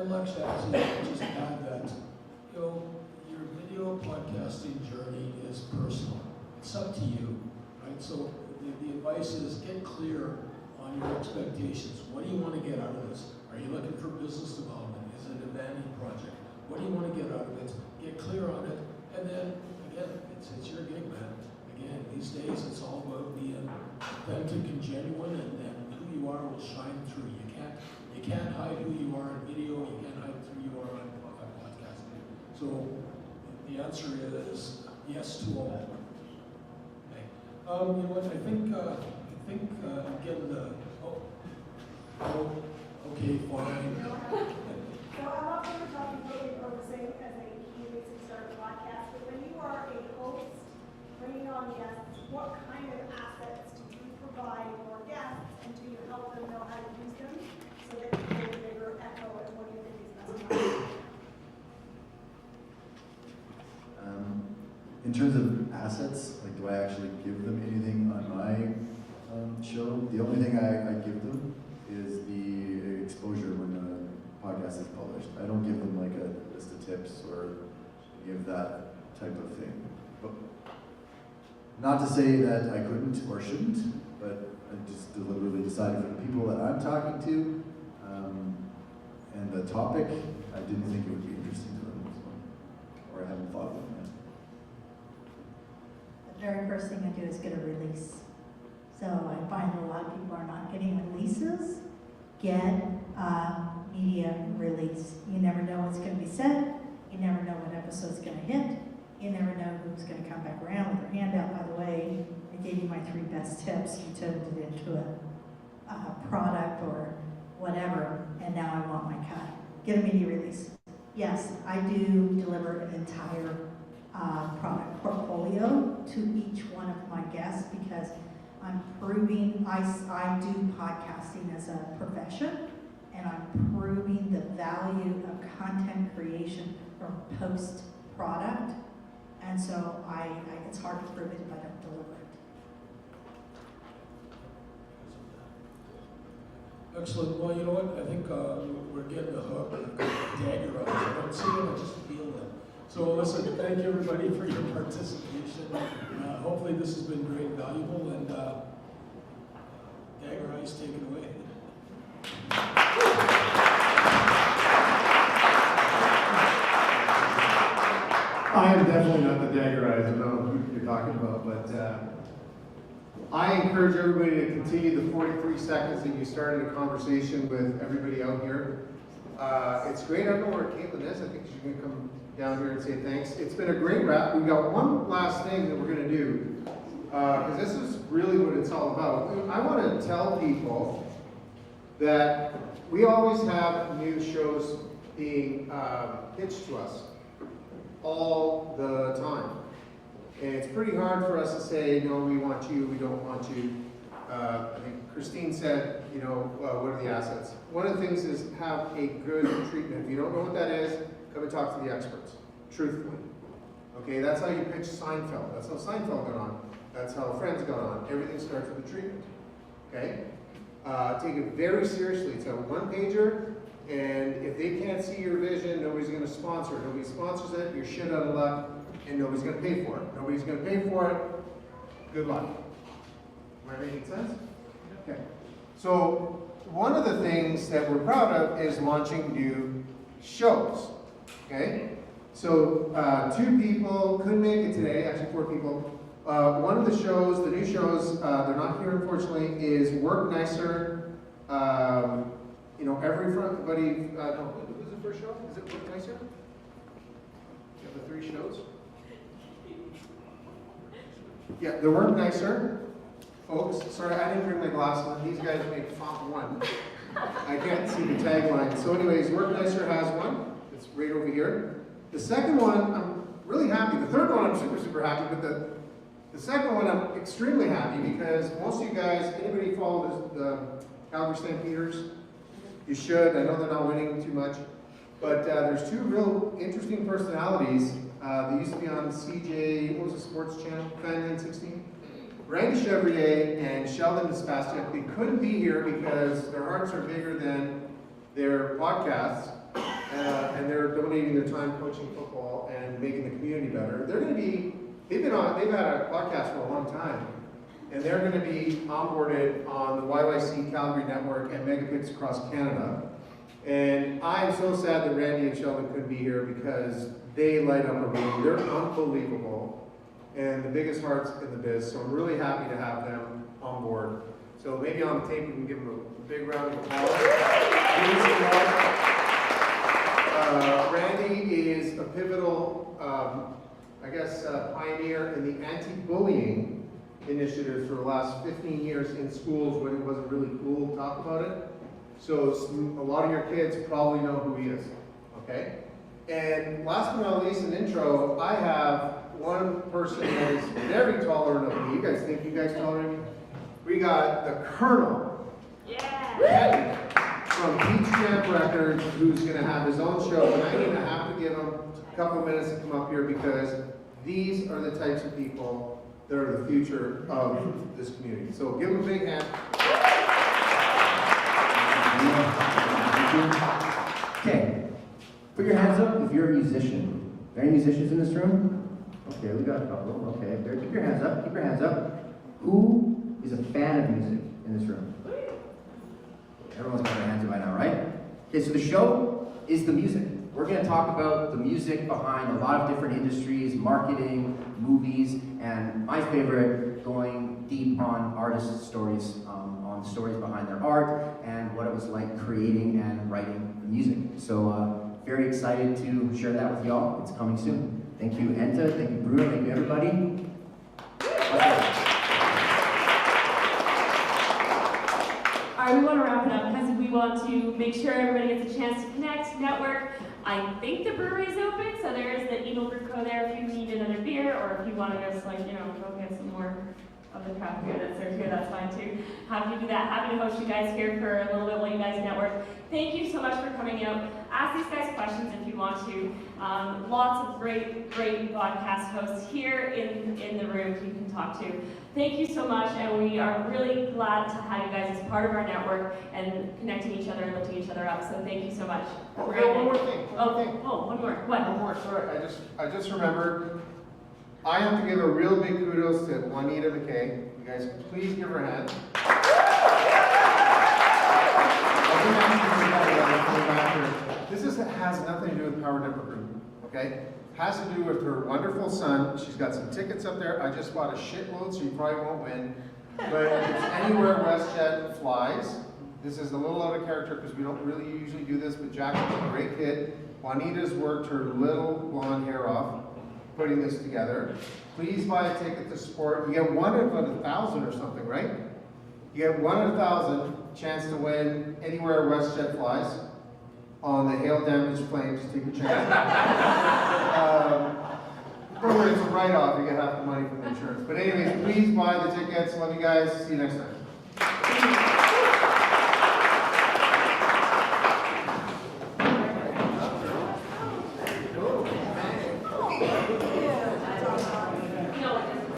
I'd like to actually just add that, your video podcasting journey is personal. It's up to you, right? So the advice is get clear on your expectations. What do you want to get out of this? Are you looking for business development? Is it a vanity project? What do you want to get out of it? Get clear on it, and then again, it's your gig, man. Again, these days it's all about being authentic and genuine, and then who you are will shine through. You can't hide who you are in video. You can't hide who you are on podcasting. So the answer is yes to all. Okay. You know what? I think I'm getting the. Okay, fine. So I'm not going to talk about repurposing as a key basic start podcast, but when you are a host, bringing on guests, what kind of assets do you provide your guests, and do you help them know how to use them so that you get a bigger echo, and what do you think is best? In terms of assets, like, do I actually give them anything on my show? The only thing I give them is the exposure when the podcast is published. I don't give them like a list of tips or give that type of thing. But not to say that I couldn't or shouldn't, but I just deliberately decided for the people that I'm talking to and the topic, I didn't think it would be interesting to them, or I haven't thought of them yet. The very first thing I do is get a release. So I find that a lot of people are not getting releases. Get a media release. You never know what's going to be said. You never know what episode's going to hit. You never know who's going to come back around with their hand out. By the way, I gave you my 3 best tips. You turned it into a product or whatever, and now I want my cut. Get a media release. Yes, I do deliver an entire product portfolio to each one of my guests because I'm proving I do podcasting as a profession, and I'm proving the value of content creation or post-product. And so it's hard to prove it if I don't deliver it. Excellent. Well, you know what? I think we're getting the hook. Dagger eyes. I don't see them, I just feel them. So listen, thank you everybody for your participation. Hopefully this has been great and valuable, and Dagger eyes, take it away. I am definitely not the dagger eyes, I don't know who you're talking about, but I encourage everybody to continue the 43 seconds that you started a conversation with everybody out here. It's great. I don't know where Caitlin is. I think she's going to come down here and say thanks. It's been a great wrap. We've got one last thing that we're going to do, because this is really what it's all about. I want to tell people that we always have new shows being pitched to us all the time. And it's pretty hard for us to say, no, we want you, we don't want you. I think Christine said, you know, what are the assets? One of the things is have a good treatment. If you don't know what that is, come and talk to the experts, truthfully. Okay, that's how you pitch Seinfeld. That's how Seinfeld got on. That's how Friends got on. Everything starts with a treatment. Okay? Take it very seriously. It's a one-pager, and if they can't see your vision, nobody's going to sponsor it. Nobody sponsors it, you're shit out of luck, and nobody's going to pay for it. Nobody's going to pay for it. Good luck. Am I making sense? Okay. So one of the things that we're proud of is launching new shows. Okay? So 2 people couldn't make it today, actually 4 people. One of the shows, the new shows, they're not here unfortunately, is Work Nicer. You know, everybody, no, who's the first show? Is it Work Nicer? You have the 3 shows? Yeah, the Work Nicer. Folks, sorry, I didn't bring my glasses. These guys make font 1. I can't see the tagline. So anyways, Work Nicer has one. It's right over here. The second one, I'm really happy. The third one, I'm super, super happy. But the second one, I'm extremely happy because most of you guys, anybody follow the Calgary Stampeders? You should. I know they're not winning too much. But there's 2 real interesting personalities. They used to be on CJ, what was the sports channel? Fan 16? Randy Chevrier and Sheldon Despastiak, they couldn't be here because their hearts are bigger than their podcasts, and they're donating their time coaching football and making the community better. They're going to be, they've had a podcast for a long time, and they're going to be onboarded on the YYC Calgary Network and Megapix across Canada. And I'm so sad that Randy and Sheldon couldn't be here because they light up a room. They're unbelievable. And the biggest hearts in the biz, so I'm really happy to have them on board. So maybe on the tape we can give them a big round of applause. Randy is a pivotal, pioneer in the anti-bullying initiative for the last 15 years in schools when it wasn't really cool to talk about it. So a lot of your kids probably know who he is, okay? And last but not least, an intro, I have one person that is very tolerant of me. You guys think you guys tolerate me? We got the Colonel. Yeah. From Beach Jam Records, who's going to have his own show. And I'm going to have to give him a couple minutes to come up here because these are the types of people that are the future of this community. So give him a big hand. Okay. Put your hands up if you're a musician. Are there any musicians in this room? Okay, we got a couple. Okay, there. Keep your hands up. Keep your hands up. Who is a fan of music in this room? Everyone's got their hands up by now, right? Okay, so the show is the music. We're going to talk about the music behind a lot of different industries, marketing, movies, and my favorite, going deep on artist stories, on stories behind their art, and what it was like creating and writing the music. So, very excited to share that with y'all. It's coming soon. Thank you, Enta. Thank you, Bruno. Thank you, everybody. All right, we want to wrap it up because we want to make sure everybody gets a chance to connect, network. I think the brewery is open, so there is the Eagle Brew Co. there if you need another beer or if you want to just go get some more of the craft beer that serves here, that's fine too. Happy to do that. Happy to host you guys here for a little bit while you guys network. Thank you so much for coming out. Ask these guys questions if you want to. Lots of great podcast hosts here in the room you can talk to. Thank you so much, and we are really glad to have you guys as part of our network and connecting each other and lifting each other up. So thank you so much. Oh, yeah, one more thing. One more. What? One more, sorry. I just remembered. I have to give a real big kudos to Juanita McKay. You guys can please give her a hand. This has nothing to do with Power Network Group, okay? It has to do with her wonderful son. She's got some tickets up there. I just bought a shitload, so you probably won't win. But it's anywhere WestJet flies. This is a little out of character because we don't really usually do this, but Jack is a great kid. Juanita's worked her little blonde hair off putting this together. Please buy a ticket to support. You get 1 of 1,000 or something, right? You get 1 of 1,000 chance to win anywhere WestJet flies on the hail damaged planes. Take a chance. Remember, it's a write-off. You get half the money from the insurance. But anyways, please buy the tickets. Love you guys. See you next time.